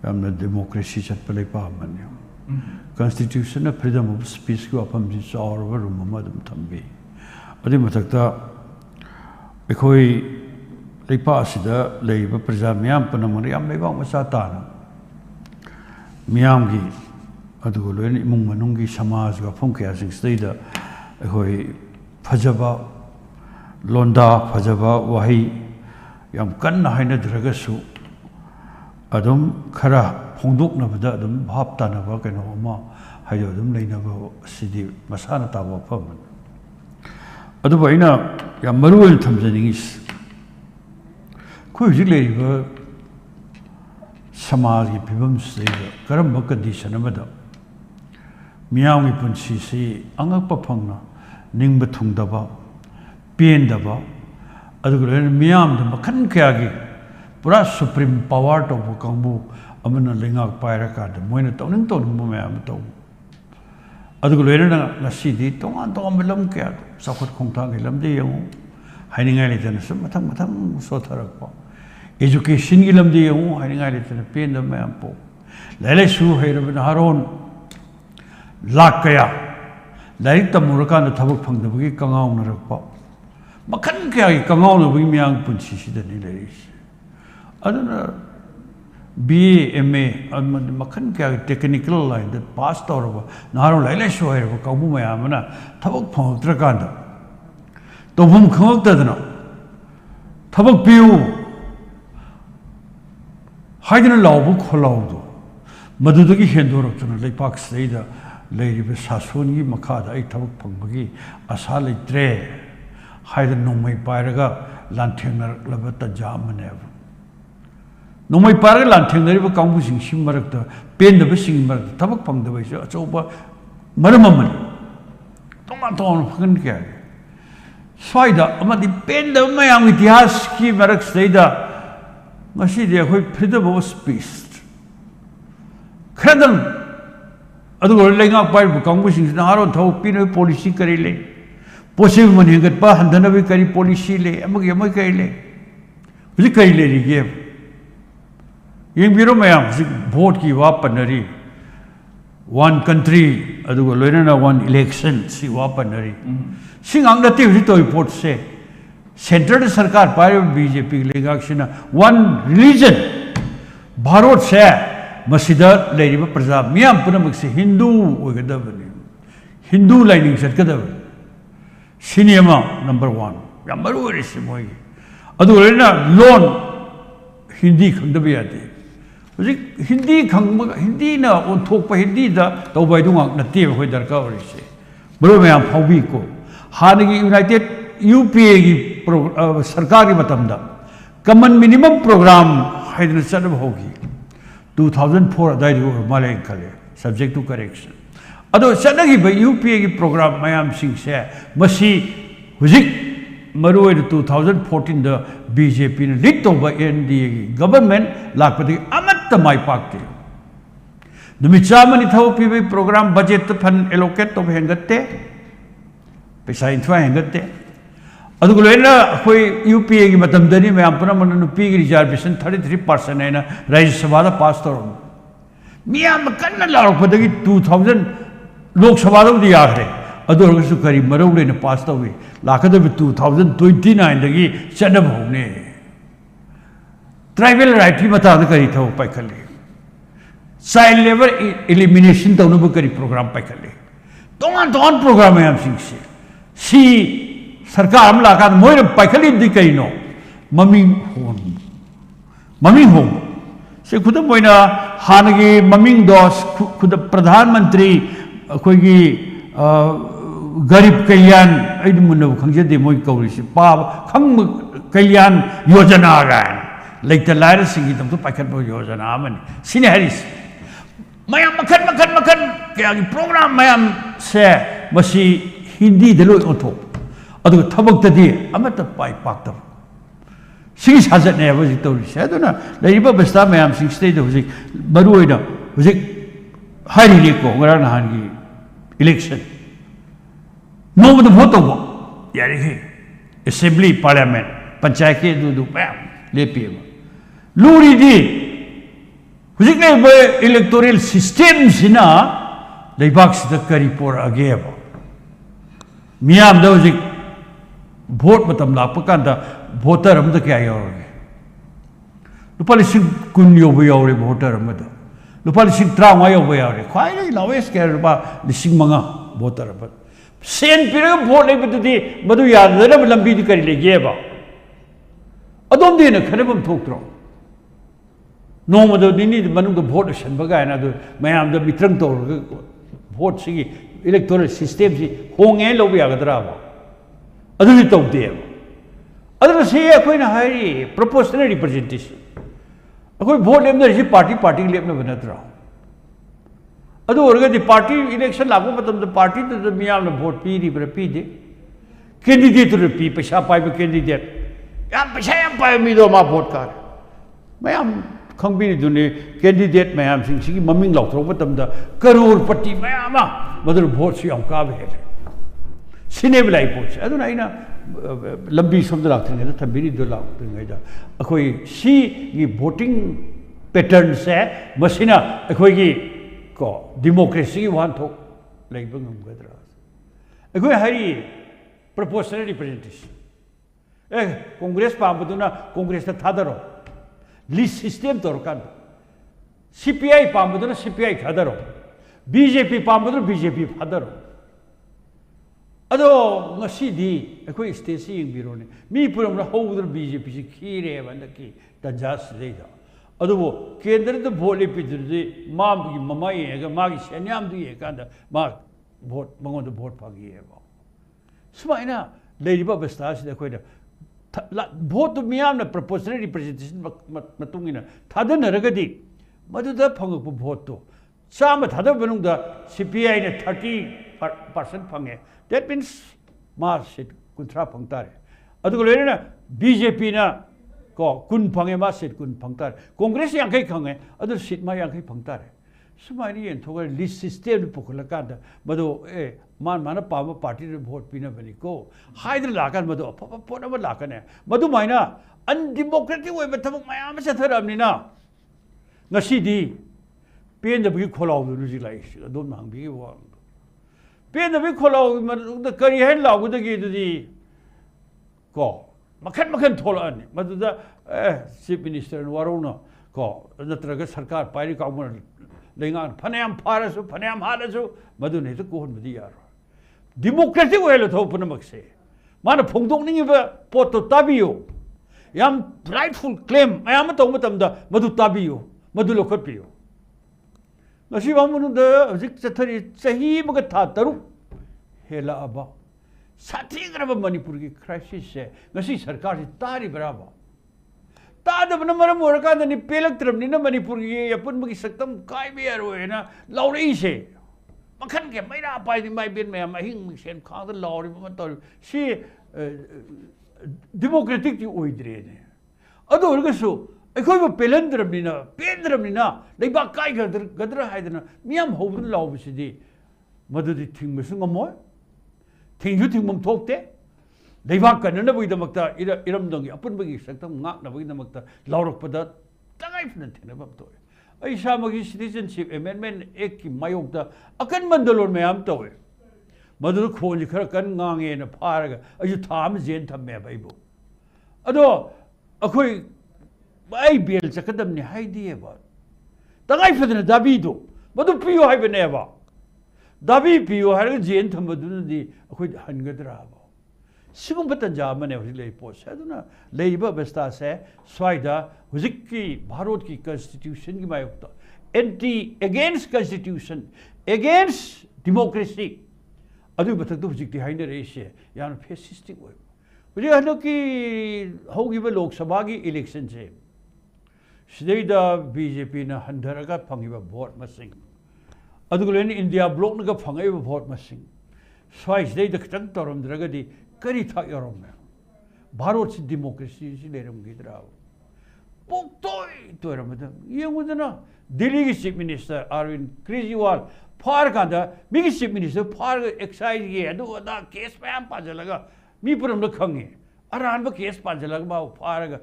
yamna democracy chat pale pa mani constitution na freedom of speech ko apam ji chaur wa rum ma dum thambi adi mathakta ekhoi leipa sida leiba praja miyam panamar yam leiba macha ta na miyam gi adu loin imung manung gi samaj ga phong kya sing stay da ekhoi phajaba londa phajaba wahi yam kanna haina dragasu adum khara phongdok na bada adum bhap ta na ba keno ma hayo adum leina ba sidi masana ta ba pham adu baina yam maruel thamjaningis khoi jile ba समाज की फिवम से करम condition Miami पुंसी से अंगप फंगना निंब थुंगदब पेंदब मियाम मखन क्या की पूरा supreme power तब कंबू लेंगा पायर का मोइन तौनिंग तौनिंग मैम तौ तोान तोान लम क्या चाखुट खोंथांग लमदे यंगू हाइनिंगाय लेतना सम मथंग मथंग सोथरक एजुकेशन की लमदे यंगू हाइनिंगाय लेतना पेन मैम पो लाइसु हैरब नहारोन लाख कया लाइक तमुरकान थबक फंगदबगी कंगावनरक मखन क्या की कंगावनबगी मियांग पुंसी सिदनी लेरिस अदुना BA MA मखन क्या टेक्निकल लाइन द पास तौरब नहारोन लाइसु हैरब काबू मैमना थबक फंगत्रकांद तोबम खंगतदना थबक पियु हाइदना लावबु खोलावदो मदुदगी हेंदोरक्तुना लेपाक सैदा लेरिबे सासोनगी मखादा आई थबक फंगबगी आशा लेत्रे हाइद नोंमै पायरगा लांथेंगरलब तजामनेब नोंमै पायरगा लांथेंगरिबे कांबुसिंग सिम मरक्ता पेंदबे सिंग मरक्ता थबक फंगदबैसे अचौबा मरममन तोंगान तोंगान फंगन क्या स्वाइदा अमदि पेंदब मयाम इतिहास की मरक सैदा मसीदे अखोय फ्रीडम ऑफ स्पीच खरदम अदुगो लेंगा पाइ कांगबुसिंग नहारो थौ पिनो पॉलिसी करी ले पोसे मन हेंगत पा हंदनबे करी पॉलिसी ले अमग यम करी ले हुजि करी ले रिगे यंग मयाम वोट की वापनरी वन कंट्री अदुगो लोइना वन इलेक्शन सी वापनरी सिंगांग नते हुजि तो रिपोर्ट से सेंट्रल सरकार पारे बीजेपी लेगाक्सिना वन रिलीजन भारत से मसीदा लेरिबा प्रजा मियाम पुनमक से हिंदू ओगदबनी हिंदू लाइनिंग सटकदब सिनेमा नंबर 1 याम मरुरी से मोय अदुरेना लोन हिंदी खंदब यादे हुजि हिंदी खंग हिंदी ना ओथोप हिंदी दा तौबाइदुंगा नते होय दरकार ओरिसे मरो मयाम फाउबी को हानगी यूनाइटेड UPA की सरकार की मतमदा कमन मिनिमम प्रोग्राम हाइदन चलब होगी 2004 अदाइदो माले खले सब्जेक्ट टू करेक्शन अदो चलगी बे UPA की प्रोग्राम मयाम सिंह से मसी हुजिक मरुए 2014 द BJP ने लीड तो NDA की गवर्नमेंट लाखपति अमत माई पाकते नुमिचामनि थौ पीबे प्रोग्राम बजट फंड एलोकेट तो हेंगते पैसा इंथवा हेंगते अदुगलोइना अखोई UPA की मतमदनी मैम पुनमन नुपी की रिजर्वेशन 33% है राज्य सभा पास तौर मियाम कन्न लारपदगी 2000 लोकसभा याख्रे अदुरगसु करी मरौलेना पास तौवी लाखदब 2029 दगी चनब होने ट्राइबल राइट की मताद करी थौ पाइखले चाइल्ड लेबर एलिमिनेशन तौनब करी प्रोग्राम पाइखले तोंगान तोंगान प्रोग्राम मैम सिंह से सी सरकार हम लाका मोय पाइखली दी कइनो ममिंग होम से खुद मोयना हानगी ममिंग दोस खुद प्रधानमंत्री अखोगी गरीब कल्याण आई मुन्नब खंगजे मोय कौरिसे पाब खंग कल्याण योजना गान लेते लायर सिंगी तम तो पाइखत योजना आमन सिने हरिस मयाम मखन मखन मखन क्या प्रोग्राम मयाम से मसी हिंदी दलो ओथो अदुग थबक्तदी अमत पाइ पाक्तब सिंग साजने हबजि तौरिसे अदुना लेरिबा बस्ता मयाम सिंग स्टेट हबजि बरु ओइना हबजि हारिले को ngara nahan gi election नोबद भोट तौबो यारि हे असेंबली पार्लियामेंट पंचायत के दु पैम लेपिबा लुरी दी हबजि ने बे इलेक्टोरल सिस्टम सिना लेबाक सिदा करी पोर अगेबा मियाम द हबजि भोट मतम लापकांदा भोटर अमद क्या यावरे लुपा लिसिंग कुन योबो यावरे भोटर अमद लुपा लिसिंग 35 योबो यावरे ख्वाइ लावेस के रुपा लिसिंग 5 भोटर अमद सेन पीरगा भोट लेबदुदी मदु यादनब लंबी दी करी लेगेबा अदोम देना खरबम थोक्त्रो नोमदो दिनी मनुंग भोट सनबा गायना दो मयाम द मित्रंग तोर भोट सिगी इलेक्टोरल सिस्टम सी होंगे लोब यागदराबा अदुदी तौदेब अदुना से अखोइना हाई प्रोपोर्शनल रिप्रेजेंटेशन अखोइ भोट लेबदि पार्टी पार्टी लेबना बनद्रा अदु ओरगदि पार्टी इलेक्शन लागो मतम पार्टी तो मियामना भोट पीरिब्रा पीदे कैंडिडेट तो पी पैसा पाइब कैंडिडेट याम पैसा याम पाइब मीदो मा भोट कार मयाम खंगबिदुने कैंडिडेट मयाम सिंगी ममिंग लाउथ्रो मतमदा करोड़पति मयाम मदुर भोट से याम काब हेले सिनेबलाई पोच अदुना आइना लंबी सोमदा लाथ्रिङै थबिरि दो लाथ्रिङैदा अखोइ सी गी वोटिंग पैटर्न से मसिना अखोइ को डेमोक्रेसी वांथो लेब ngमगद्रा अखोइ हारि प्रोपोर्शनल रिप्रेजेंटेशन कांग्रेस पाबदुना कांग्रेस थादरो लिस्ट सिस्टम तोरकान सीपीआई पाबदुना सीपीआई थादरो बीजेपी पाबदुना बीजेपी थादरो अदो ngसीदी अखोइ स्टेसी यंगबिरोने मी पुरमना हौदर बीजेपी से खीरे बंदकी तंजास देदा अदुबो केंद्र द भोट लेपिदुदि मागी ममाई एगा मागी सेन्याम दु एकांदा मा भोट मंगोद भोट फागिएबो सुमाइना लेरिबा बस्तास दे कोइदा भोट तो मियामना प्रोपोर्शनल रिप्रेजेंटेशन मतुंगिना थादनरगदि मदुदा फंगपु भोट तो चाम थादब बनुंगदा सीपीआई ने 30% fungi that means mass seat कुंथ्रा फंगतारे अदुगो लेना बीजेपी ना को कुन फंगे मा सीट कुन फंगतारे कांग्रेस यांखै खंगे अदु सीट मा यांखै फंगतारे सुमाइनी एंथोगर लिस्ट सिस्टम पुखलकांदा मदो ए मान माना पामा पार्टी रे भोट पिना बनी को हाइदर लाकन मदो पोट अब लाकने मदु माइना अनडेमोक्रेटिक ओइबा थबक मयाम सथरमनिना ngसीदी पेनदबगी खोलाउ दुजि लाइस अदोम हांबी वा पेनदबगी खोलाउ द करी हेन लाउगदगी दुदि को मखन मखन थोलानि मदुदा चीफ मिनिस्टर वारोना को नत्रगा सरकार पाइरि काउमर लेंगान फनेम फारसु फनेम हालसु मदुने तो कोहन बदी यार डेमोक्रेटिक वेलो थोपन मक्से माना फोंदोकनिबा पोतो ताबियो याम राइटफुल क्लेम मयाम तो मतमदा मदु ताबियो मदु लोखपियो ngasi bamunu da hojik chathari chahi maga tha taru hela aba sathi graba manipur ki crisis se ngasi sarkar si tari baraba ta da bana maram orka da ni pelak tram ni na manipur ki yapun magi saktam kai be aro na lauri se makhan ke maira pai di mai ben me ma hing sen khang da lauri ma tor si democratic ti oidre ne ado orgasu अखोइब पेलंद्रमनिना पेंद्रमनिना लेबा काय गदर हाइदना मियाम होबन लावबसिदि मदुदि थिंगबसु ngमोय थिंजु थिंगमम थोकते लेबा कननबगिदमक्ता इरमदंगी अपुनबगी सक्तम ngakनबगिदमक्ता लावरकपदा तगाइफन थिनबम तोय ऐसामगी citizenship amendment act की मायोक्ता अकन मंदलोन मयाम तोय मदु खोंजि खर कन ngangeना फारगा अयु थाम जेन थम्मे बाइबो अदो अखोइ आई bell चकदमने हाइदिएबा तगाई Fadna दाबीदो मदु पियो हाइबनेबा दाबी पियो हार जेन थमदुनदि अखोइ हनगदराबा सिगुम तंजा मने हजि लेइ पोस अदुना लेइबा अवस्था से स्वाइदा हुजिककी भारत की कॉन्स्टिट्यूशन की मायोक्ता anti against constitution against democracy अदु बतक हुजिकति हाइने रेसे यान फेसिस्टिक ओइ हुजि हनकी होगिबा लोकसभा की इलेक्शन से सिदैदा बीजेपी ना हंधरगा फंगिबा वोट मसिंग अदुगलेन इंडिया ब्लॉक नगा फंगिबा वोट मसिंग स्वाइ सिदैदा खतंग तोरमद्रगदि करी था यरोमे भारत से डेमोक्रेसी से लेरमगिद्रा पोक्तोय तोरमद येंगुदना दिल्ली की चीफ मिनिस्टर अरविंद केजरीवाल फार कांदा मिगी चीफ मिनिस्टर फार एक्साइज ये अदु अदा केस मैम पाजलगा मी पुरम खंगे अरानबा केस पाजलगा मा फारगा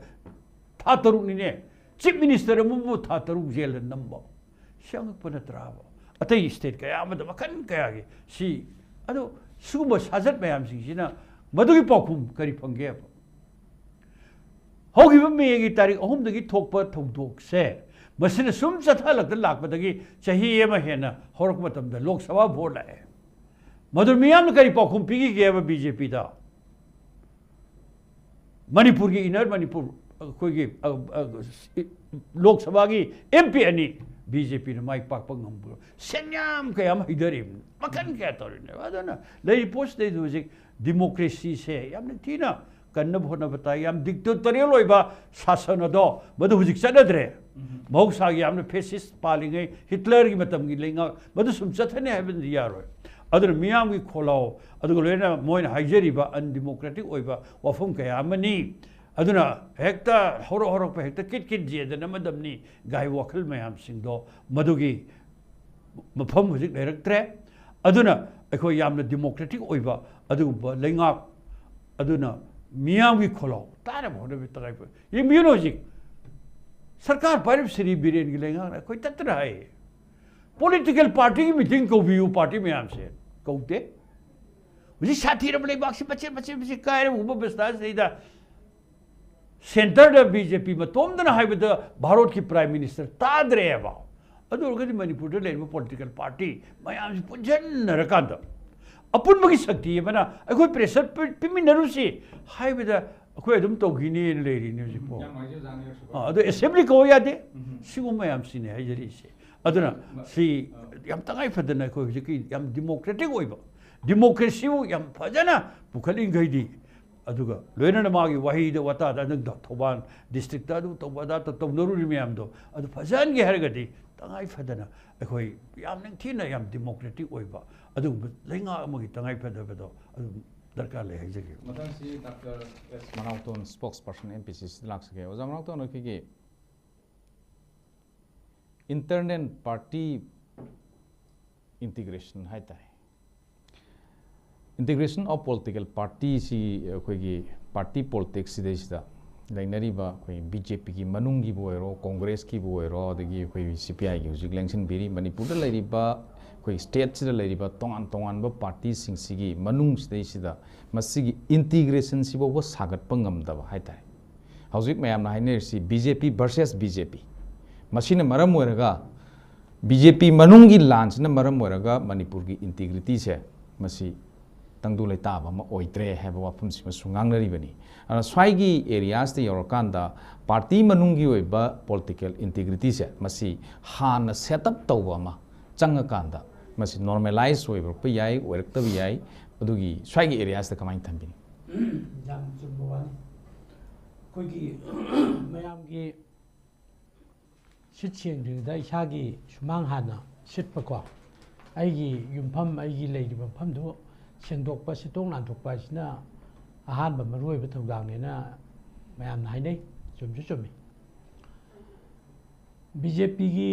था तरुनिने चीफ मिनिस्टर मुबु था तरुक जेल नंबर संगपन त्राबो अतै स्टेट कया मद मखन कया गे सी अदो सुगुम साजत मैम सिना मदुगी पाखुम करी फंगे होगिबा मेगी तारीख 3 दगी थोकपा थौदोक से मसिन सुम चथलक लाकपदगी चाही एमा हेना होरक मतमदा लोकसभा भोट लाए मधुर मियाम करी पाखुम पीगी के बीजेपी दा मणिपुर की इनर मणिपुर कोई लोकसभा की एमपी अनी बीजेपी ने माइक पाक पंगम सेन्याम कयाम हिदरी मखन क्या तौरने अदना लई पोस्ट दे हुजिक डेमोक्रेसी से यामने थीना कन्न भोना बताई याम डिक्टेटोरियल ओइबा शासन अदो मदु हुजिक चनद्रे मौसा यामने फेसिस्ट पालिंगे हिटलर की मतम की लेंगा मदु सुम चथने हैबन यारो अदर मियाम की खोलाओ अदुग लोयना मोइन हाइजरीबा अनडेमोक्रेटिक ओइबा वफम कयामनी अदुना हेक्ता होरो होरो पे हेक्ता किट किट जेदन मदमनी गाय वखल मयाम सिंगदो मदुगी मफम हुजिक लेरक्त्रे अदुना अखो यामना डेमोक्रेटिक ओइबा अदुगुबा लेंगा अदुना मियाम की खोलाओ तारे भोने बे तगाई ये म्यूजिक सरकार पर श्री बीरेन की लेंगा कोई तत्र है पॉलिटिकल पार्टी की मीटिंग को भी पार्टी में आम से कहते मुझे साथी रबले बाक्सी बच्चे बच्चे बच्चे कह रहे वो बस्ता सीधा सेंटर द बीजेपी में तोम दना है बद भारत की प्राइम मिनिस्टर तादरे है वाओ अदुर्गति मणिपुर द लेन पॉलिटिकल पार्टी मैं आम से पुंजन रकांद अपन बगी शक्ति है बना कोई प्रेशर पिमिनरुसी है बद कोई एकदम तोगिनी लेरी ने जी पो हां अदो असेंबली को यादे सिगो मैं आम सिने है जरी से अदना सी यम तंगाई फदना को जिकी यम डेमोक्रेटिक ओइबा डेमोक्रेसी यम फजना पुखलिंग गइदी अदुगा लोयना मागी वही द वता द थोबान डिस्ट्रिक्ट अदु तोबदा तो नरुरी म्याम दो अदु फजन गे हरगदी तंगाई फदना अखोई यम नंग थीना यम डेमोक्रेटिक ओइबा अदु लेंगा अमगी तंगाई फदबदो अदु दरकार ले है जगी मतलब सी doctor S Manaoton spokesperson MPCC लाक्सगे ओजा Manaoton okay internet party integration है इंटीग्रेशन ऑफ पॉलिटिकल पार्टी सी अखोई पार्टी पॉलिटिक्स सिदा लेनरीबा अखोई बीजेपी की मनुंग की बोयरो कांग्रेस की बोयरो अदगी अखोई सीपीआई की हुजिक लेंसन बिरी मणिपुर लेरिबा अखोई स्टेट सिदा लेरिबा तोंगान तोंगान बा पार्टी सिंगसिगी मनुंग सिदा मसिगी इंटीग्रेशन सिबो सागत पंगमदबा हाइताय हौजिक मयामना हाइनेरसी बीजेपी वर्सेस बीजेपी मसीने मरम होरगा बीजेपी मनुंगी लांचना मरम होरगा मणिपुर की इंटीग्रिटी से मसी तंगदु लेताब अमा ओइत्रे हैबा वाफम सिम सुंगांगनरिबनी अना स्वाइगी एरियास ते योरकांदा पार्टी मनुंगी ओइबा पॉलिटिकल इंटीग्रिटी से मसी हाना सेटअप तौबा अमा चंगकांदा मसी नॉर्मलाइज ओइबा पे याई ओरक्तबि याई अदुगी स्वाइगी एरियास ते कमाइन थंबिनी जाम जुबवानी कोइगी मयाम की सिट सेंग्रिदा इसागी सुमांग हाना सिटपको आइगी युमफम आइगी लेरिबा मफमदो सेंदोकपा सितोंग नानथोकपा सिना अहानबा मरुइबा थौदांगनेना मयामना हाइनै चुमसु चुमि बीजेपी की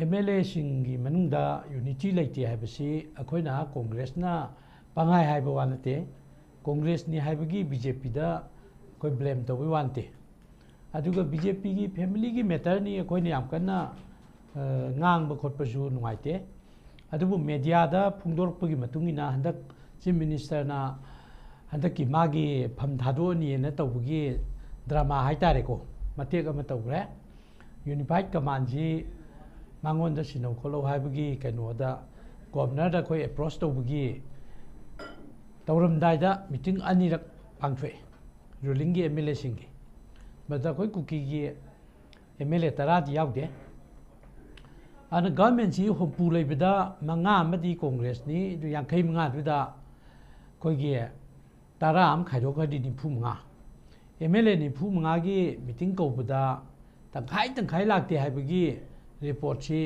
एमएलए सिंगी मनुंगदा यूनिटी लेते हाइबसी अखोइना कांग्रेसना पंगाई हाइबा वानते कांग्रेस नि हाइबगी बीजेपी दा कोई ब्लेम तौबि वानते अदुगा बीजेपी की फैमिली की मैटर नि अखोइना याम कन्ना ngang khotpasu nuaite adubu media da phungdorpagi matungina handak chief minister na handaki magi pham thado ni na tawgi drama haitare ko matek ama tawre unified command ji mangon da sino kholo haibagi kaino da governor da koi approach tawgi tawram dai da meeting ani rak pangthwe ruling gi MLA singi bada koi kuki gi MLA tara di yaude ana government ji hopu leibida manga madi congress ni du yankai manga du da koi gi tara am khaidok ga di phu manga MLA ni phu manga gi meeting ko buda tangkhai lakte haibagi report chi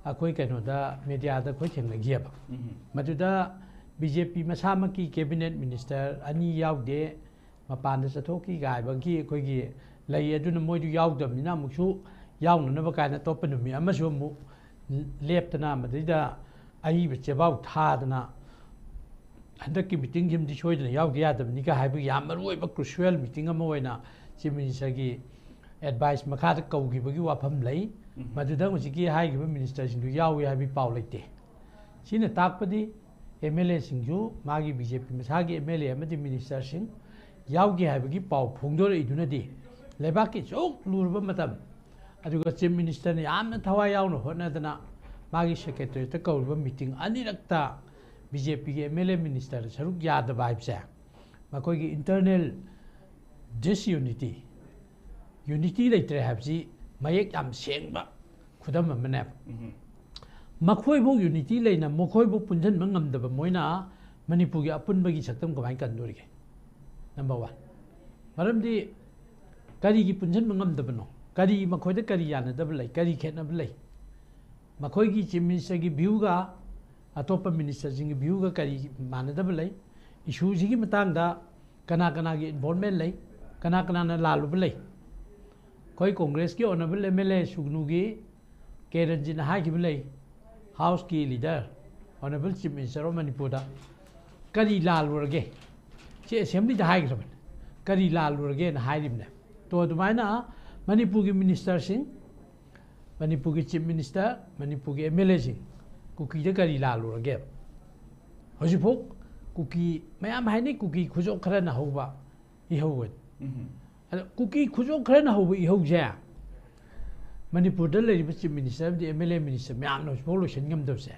akoi kaino da media da koi thengna gi ba maduda BJP masamaki cabinet minister ani yaude mapan da sathoki gai bagi koi gi lai aduna moi du yaudamina muksu yauna ba kana topanumi amasu mu leptana madida ai be chebau thadana handaki meeting him di choidana yaudi yadam nika haibu yamaroi ba crucial meeting ama oina chief minister gi advice makha da kaugi bagi wafam lai maduda musiki hai gi minister sindu yawi habi pau leite sina takpadi MLA singju magi BJP masagi MLA amadi minister sing yaugi haibagi pau phungdore idunadi lebaki chok lurba matam aduga chief minister ni amna thawai yauna honadana magi secretary ta kawba meeting anirakta BJP के MLA minister सरुक यादव हाइबसे मखोई की internal disunity unity लेते हाइबसी मयेक याम सेंगबा खुदम अमने मखोई बो unity लेना मखोई बो पुंजन मंगमदब Moina Manipur की अपुनबगी सक्तम कमाई कंदोरिगे नंबर 1 मरमदी करी की पुंजन मंगमदबनो करी मखोई द करी यानदब लै करी खेनब लै मखोई की चीफ मिनिस्टर की व्यू का अतोप मिनिस्टर सिंह व्यू का करी मानदब लै इशू सिगी मतंगदा कना कना की इन्वॉल्वमेंट लै कना कना न लालुब लै कोई कांग्रेस की ऑनरेबल MLA सुगनु की केरंजिन हाइब लै हाउस की leader honourable chief minister of Manipur करी लालुरगे चे असेंबली दा हाइग्रबन करी लालुरगे न हाइरिबने तो अदुमाइना मणिपुर की मिनिस्टर सिंह मणिपुर की चीफ मिनिस्टर मणिपुर की MLA सिंह कुकी द करी लालुरगे हजिफो कुकी मयाम हाइने कुकी खुजो खरा न होबा इहोवन कुकी खुजो खरा न होबा इहोजे मणिपुर द लेरिब चीफ मिनिस्टर द MLA मिनिस्टर मयाम नो सपोलोशन गमदबसे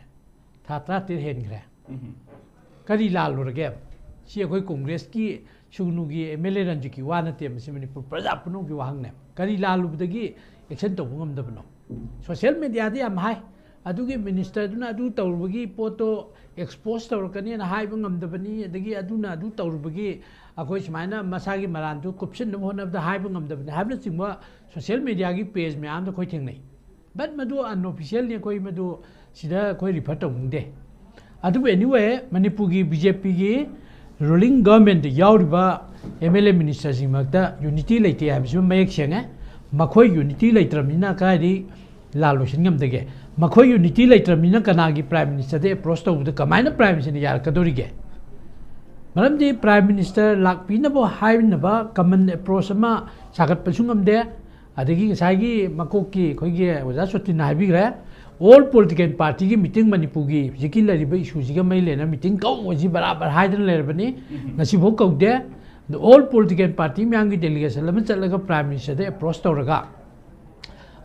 था 30 हेनग्रे करी लालुरगे सी अखोई कांग्रेस की सुगनु की MLA रंजू की वा नते मसी मणिपुर प्रजा पुनो की वाहंगने करी लालुबदगी एक्शन तौब ngमदबनो सोशल मीडिया दे याम हाई अदुगी मिनिस्टर दुना अदु तौरबगी पोतो एक्सपोज तौरकनी ना हाइब ngमदबनी अदगी अदुना अदु तौरबगी अखोई समाइना मसागी मरान दु कुप्शन न होनबदा हाइब ngमदबनी हाइबना चिंगवा सोशल मीडिया की पेज में आम खोई थेंगनै बट मदु अनऑफिशियल ने कोई मदु सिदा कोई रिफर तौंगदे अदु एनीवे मणिपुर की BJP की रूलिंग गवर्नमेंट याउरिबा MLA मिनिस्टर सिंगमक्ता यूनिटी लेते हाबिसु मयक सेंगे मखोई यूनिटी लेत्रमिना कायदि लालोशन ngमदगे मखोई यूनिटी लेत्रमिना कनागी प्राइम मिनिस्टर दे अप्रोच तौबद कमाइना प्राइम मिनिस्टर यार कदोरिगे मरमदी प्राइम मिनिस्टर लाकपिनबो हाइनबा कमन अप्रोच अमा सागत पसुंगमदे अदगी सागी मकोकी खोइगे ओजा सोतिन हाइबिग्रे ऑल पॉलिटिकल पार्टी की मीटिंग मणिपुर की जिकी लरिबा इशू जिगा मै लेना मीटिंग कौजी बराबर हाइदन लेरबनी नसिबो कौदे ऑल पॉलिटिकल पार्टी म्यांग की डेलीगेशन लम चलगा प्राइम मिनिस्टर दे अप्रोच तौरगा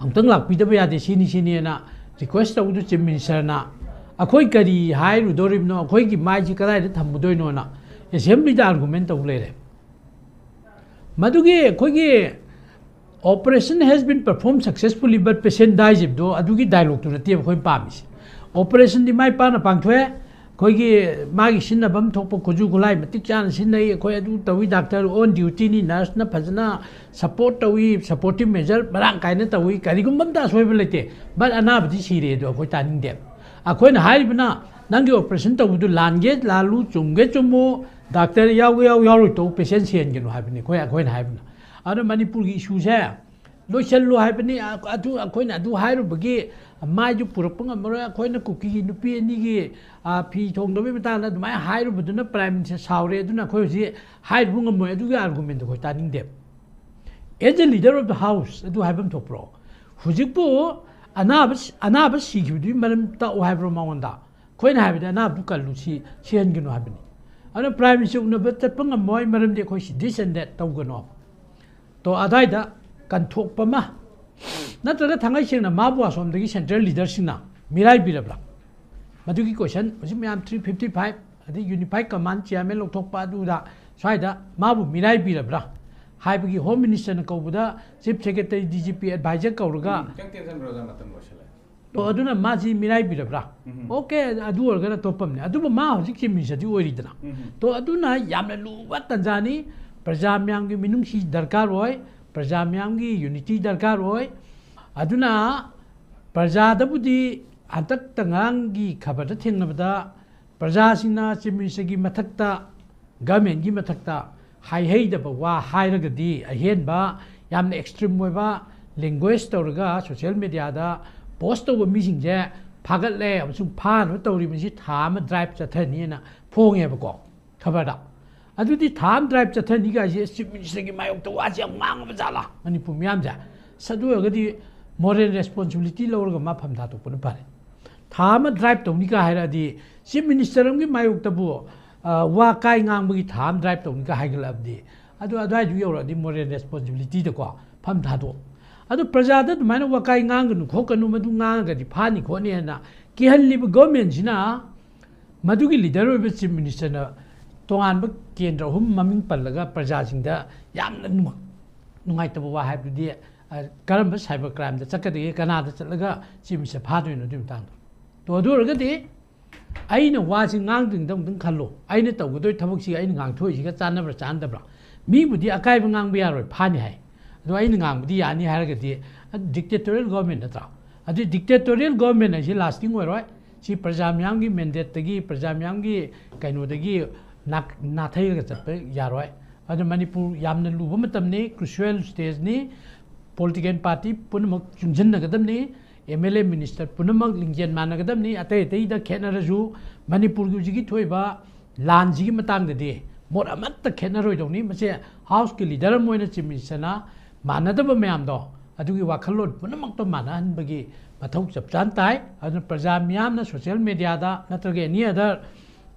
अंतंग लाकपिदबा यादे सिनी सिनीना रिक्वेस्ट तौदु चीफ मिनिस्टर ना अखोई करी हाइरु दोरिबनो अखोई की माइजी कदाय थम्बुदोइनो ना असेंबली दा आर्गुमेंट तौ लेरे मदुगी अखोई की Operation has been performed successfully, but patient dies. Do adugi dialogue to the team koi pamis. Operation di mai pa na pangthwe koi gi magi sinna bam thokpo koju gulai matik chan sinna koi adu tawi doctor on duty ni nurse na phajna support tawi supportive measure barang kai na tawi karigum bam da soi belete but anabdi sire do koi taning dem akoi na hai bna nangi operation tawu du lange lalu chumge chumo doctor yaw to patient sien gi no ha bni koi akoi na ha bna अरे मणिपुर की issue से लोचलो हाइबनी अदु अखोइना अदु हाइरुबगी माइ जु पुरपंग मरो अखोइना cookie नुपी नि की फी थोंदबे Matana दुमाय हाइरुबदुना prime minister सावरे अदुना अखोइ जि हाइरुबंग मो अदुगी आर्गुमेंट खो तानिंग दे as a leader of the house अदु हाइबम थोप्रो हुजिकपो अनाब सिगिबदि मरम ता हाइब्रो मावंदा खोइना हाइबदि अनाब दु कलुसी सिहनगनो हाइबनी अना प्राइम मिनिस्टर उनबे तपंग मोय मरम दे खोइ दिस एंड दैट तौगनो तो अदायदा कंथोपमा नत्रगा थांगाई सेंगना माबु असोमदगी सेंट्रल लीडरसिंगना मिराय बिरबला मदुगी क्वेश्चन हजि म्याम 355 अदि यूनिफाइड कमांड चेयरमैन लोकथोकपा अदुदा स्वाइदा माबु मिराय बिरबला हाइबगी होम मिनिस्टर न कौबुदा चीफ सेक्रेटरी DGP एडवाइजर कौरगा तो अदुना माजी मिराय बिरबला ओके अदु ओरगना तोपमने अदुबो मा हजि चीफ मिनिस्टर दि ओरिदना तो अदुना यामना लुवा तंजानी प्रजा म्याम की मिनुंगसी दरकार होय प्रजा म्याम की यूनिटी दरकार होय अदुना प्रजा दबुदी हतक तंगांग की खबर थेंगनबदा प्रजा सिना चीफ मिनिस्टर की मथक्ता गवर्नमेंट की मथक्ता हाई दबा वा हाइरगदी अहेनबा यामना एक्सट्रीम होयबा लैंग्वेज तौरगा सोशल मीडिया दा पोस्ट तौब मिसिंगजे फागतले अमसुं फानो तौरिबसि थाम ड्राइव चथनीना फोंगेबको खबरदा अदुदी थाम ड्राइव चथनी का चीफ मिनिस्टर की मायोक तो वाजे मांग बजाला मणिपुर म्याम जा सदुगदी मोरल रेस्पॉन्सिबिलिटी लौरगा मा फमदा तो पुन पारे थाम ड्राइव तौनी का हायरादी चीफ मिनिस्टर की मायोक तबु वा काय ngang थाम ड्राइव तौनी का हाइगलबदी अदु अदवाइ जु यौरदी मोरल रेस्पॉन्सिबिलिटी दको फमदा दो अदु प्रजा द माने वा काय ngang नु खोकनु मदु ngang गदी फानी खोने ना किहल्लिब गवर्नमेंट सिना मधुगी लीडर होइबे चीफ मिनिस्टर ना तोंगान केंद्र अहुम ममिंग पल्लगा प्रजासिंगदा यामना नुंगाइतबा वा हाइबदि करम साइबर क्राइम दा चक्कदि कनादा चलगा चीफ मिनिस्टर फादोइनो दुम तांग तो अदुरगदि अइना वासि ngang दं खल्लो अइना तौगदोइ थबकसि अइना ngang थोइसिगा चानब्रा चानदब्रा मीबुदि अकाइबा ngang बियारोइ फानि हाइ अदो अइना ngang बुदि यानि हारगदि डिक्टेटोरियल गवर्नमेंट नत्रा अदि डिक्टेटोरियल गवर्नमेंट अइसि लास्टिंग ओइरोइ सी प्रजा म्यामगी मैंडेट तगी प्रजा म्यामगी कइनोदगी नाथैरगा चत्पे यारोइ अदो मणिपुर यामना लुबा मतमने क्रुशियल स्टेज नि पॉलिटिकल पार्टी पुनमक चुंजनगदमनि एमएलए मिनिस्टर पुनमक लिंजेन मानगदमनि अतै अतैदा खेनरजु मणिपुर गुजिगी थोइबा लानजिगी मतंगदे मोर अमत्त खेनरोइदौनि मसे हाउस के लीडर मोइना चीफ मिनिस्टरना मानदबा म्यामदो अदुगी वाखलोड पुनमक तो मानहनबगी मथौ चपचान ताई अदु प्रजा म्यामना सोशल मीडिया दा नत्रगे एनी अदर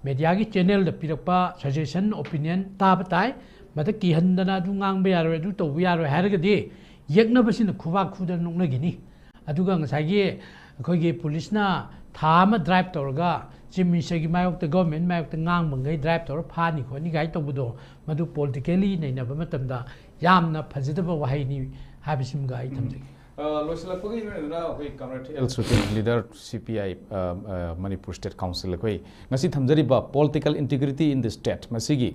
मीडिया की चैनल दा पिरकपा सजेशन ओपिनियन ताब ताई मत किहंदना दु ngang यारोइ अदु तौ यारोइ हारगदि यक्नबसिन खुबा खुदा नुंगनगिनी अदुगा ngसागी अखोगी पुलिसना थामा ड्राइव तौरगा चीफ मिनिस्टर की मायोक द गवर्नमेंट मायोक द ngang मंगै ड्राइव तौर फानी खोनी गाइ तौबदो मदु पॉलिटिकली नैनबा मतमदा यामना फजदबा वहाइनी हाबिसिमगा आई थमजगी लोसलपगी ना होय कमरेट एल सुटिंग leader CPI Manipur state council होय ngasi थमजरिबा political integrity in the state मसिगी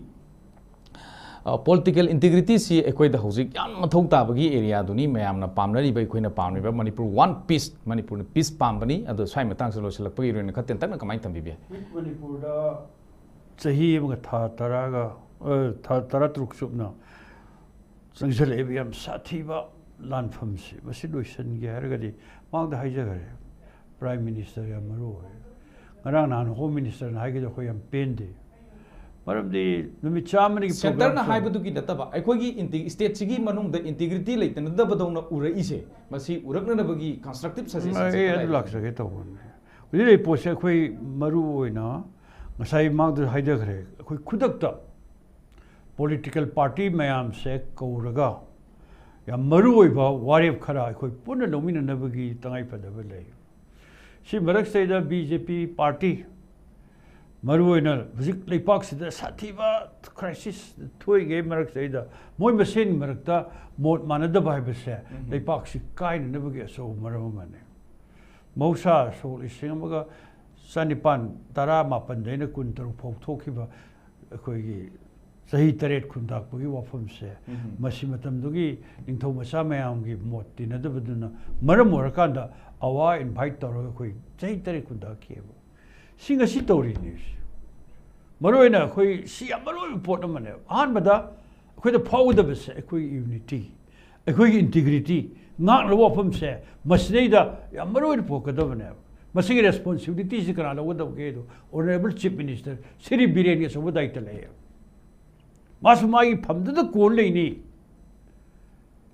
पॉलिटिकल इंटीग्रिटी सी एकोइद हौजिक याम मथौ ताबगी एरिया दुनी मयामना पामनरिबा एकोइना पामनिबा Manipur one peace Manipur peace पामबनी अदो स्वाइ मतंग से लोसलपगी रेन खतेन तक कमाइ थम्बिबे मणिपुर दा सही एमगा था तरागा था तरा त्रुक सुबना संगजल एबियम साथीबा लानफम से मसी लोइसन गे हरगदि मांगदा हाइजगरे प्राइम मिनिस्टर या मरो ngara nan home minister na haigi do khoyam pende maramdi numi chamani ki center na haibu ki databa aikogi state sigi manung da integrity leitana da badona ura ise masi urakna na bagi constructive suggestions ai adu laksa ge tawon uli le pose khoi maru oina ngasai mangda haijagre khoi khudak ta political party mayam se kauraga या मरु ओइबा वारेब खरा अखोय पुन लोमिन नबगी तंगाई पदब ले सी मरक सेदा BJP party मरु ओइना हुजिक लेपाक सिदा साथीबा crisis थोय गे मरक सेदा मोय मसेन मरकता मोट मानदब हाइबसे लेपाक सि Kine नबगी सो मरम माने मौसा सो लिसिंगमगा सनिपान तारा मापन दैना कुन तरु फौ थोखिबा अखोयगी सही तरेट खुंदाकपगी वाफम से मसी मतमदुगी निंथौ मसा मयामगी मोट तिनदबदुना मरम ओरकांदा अवा इनवाइट तौरगा कोई सही तरेट खुंदाकेबो सिंग असि तौरी न्यूज मरोइना कोई सि अमरोइ पोट अमने अहानबदा अखोइदा फाउदबसे अखोइ यूनिटी अखोइ इंटीग्रिटी नाक लवफम से मसनेदा अमरोइ पोकदबने मसिगी रेस्पोंसिबिलिटी से करा लवदबगेदो honourable chief minister Shri Biren के सबदाइत ले मासुमाई फमददा कोन लेनी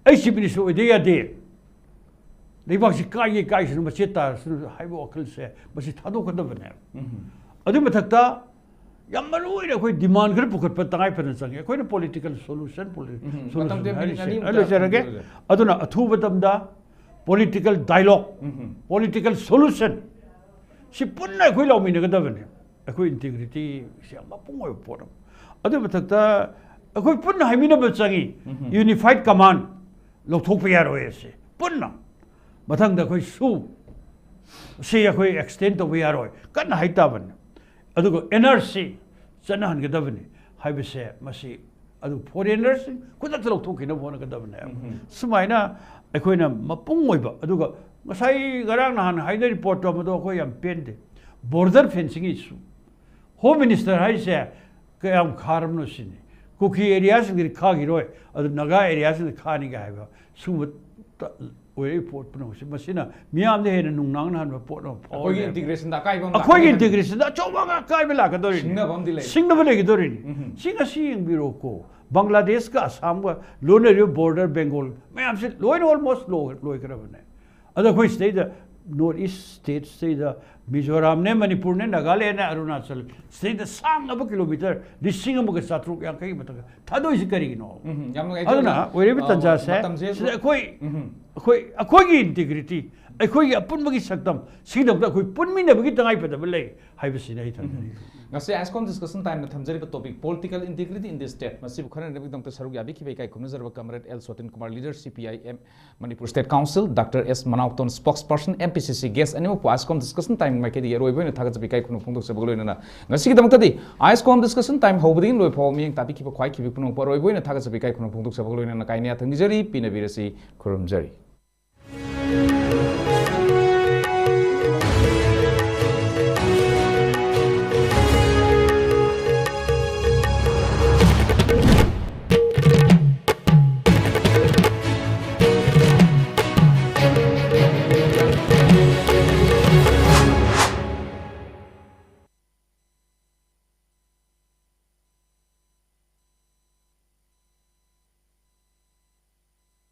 ऐ चीफ मिनिस्टर ओइदे यादे लेबासी काई काइसनु मसे तारसनु हाइबो अखल से मसे थादोकदबने अदु मथक्ता याम मरुइर अखोइ डिमांड खर पुखत प तंगाइ फन संगे अखोइ पॉलिटिकल सॉल्यूशन सॉल्यूशन अदुना अथुबदमदा पॉलिटिकल डायलॉग पॉलिटिकल सॉल्यूशन सि पुन्ना अखोइ लौमिनगदबने अखोइ इंटीग्रिटी से मपुंगोय पोरम अदु मथक्ता अखोइ पुन्ना हाइमिनब चंगी यूनिफाइड कमांड लौथोकप यारोय से पुन्ना मथंगदा अखोइ सु से अखोइ एक्सटेंड तो यारोय कन्ना हाइताबन अदुगो एनआरसी चनहनगदबने हाइबसे मसी अदु foreigners खुदत लौथोकिन बोनगदबने सुमाइना अखोइना मपुंगोयबा अदुगो ngасai garang nahan haida report to mado ko yam pende border fencing issue home minister haise kayam kharam no sini kuki areas ngir khagi roy adu naga areas ngir khani ga haiba sumut we report puno masina miam de hen nung nang han report no akhoi integration da kai bam akhoi integration da choba ga kai bela ka dori singna bam dile gi dori singa sing biro ko bangladesh ka assam ga lone border bengal miam se loin almost loy karabane other कोई state north east state state Mizoram ने मणिपुर ने नागालैंड ने Arunachal state सांग अब kilometre लिसिंग अमग सात्रुक यांकई मतक थादोइ से करिगिनो अदना ओरे बि तंजा से कोई की इंटीग्रिटी ꯑꯩꯈꯣꯏꯒꯤ ꯑꯄꯨꯟꯕꯒꯤ ꯁꯛꯇꯝ ꯁꯤꯒꯤꯗꯃꯛꯇ ꯑꯩꯈꯣꯏ ꯄꯨꯟꯃꯤꯟꯅꯕꯒꯤ ꯇꯉꯥꯏꯐꯗꯕ ꯂꯩ ꯍꯥꯏꯕꯁꯤꯅ ꯑꯩ ꯊꯝꯖꯔꯤ ngasi ISCOM discussion time na thamjariba topic political integrity in the state masibu khana rebi dongta saruk yabi khibai kai khumnazarba comrade L Sotin Kumar leader CPIM Manipur State Council Dr S Manauton spokesperson MPCC guest animo po ISCOM discussion time mai kedi roi boina thaga jabi kai khunu phungdok sabag loina na ngasi ki damta di ISCOM discussion time hobdin loi phaw mieng tabi khiba khwai khibi punong poroi boina thaga jabi kai khunu phungdok sabag loina na kai nia thangjari pina birasi khurumjari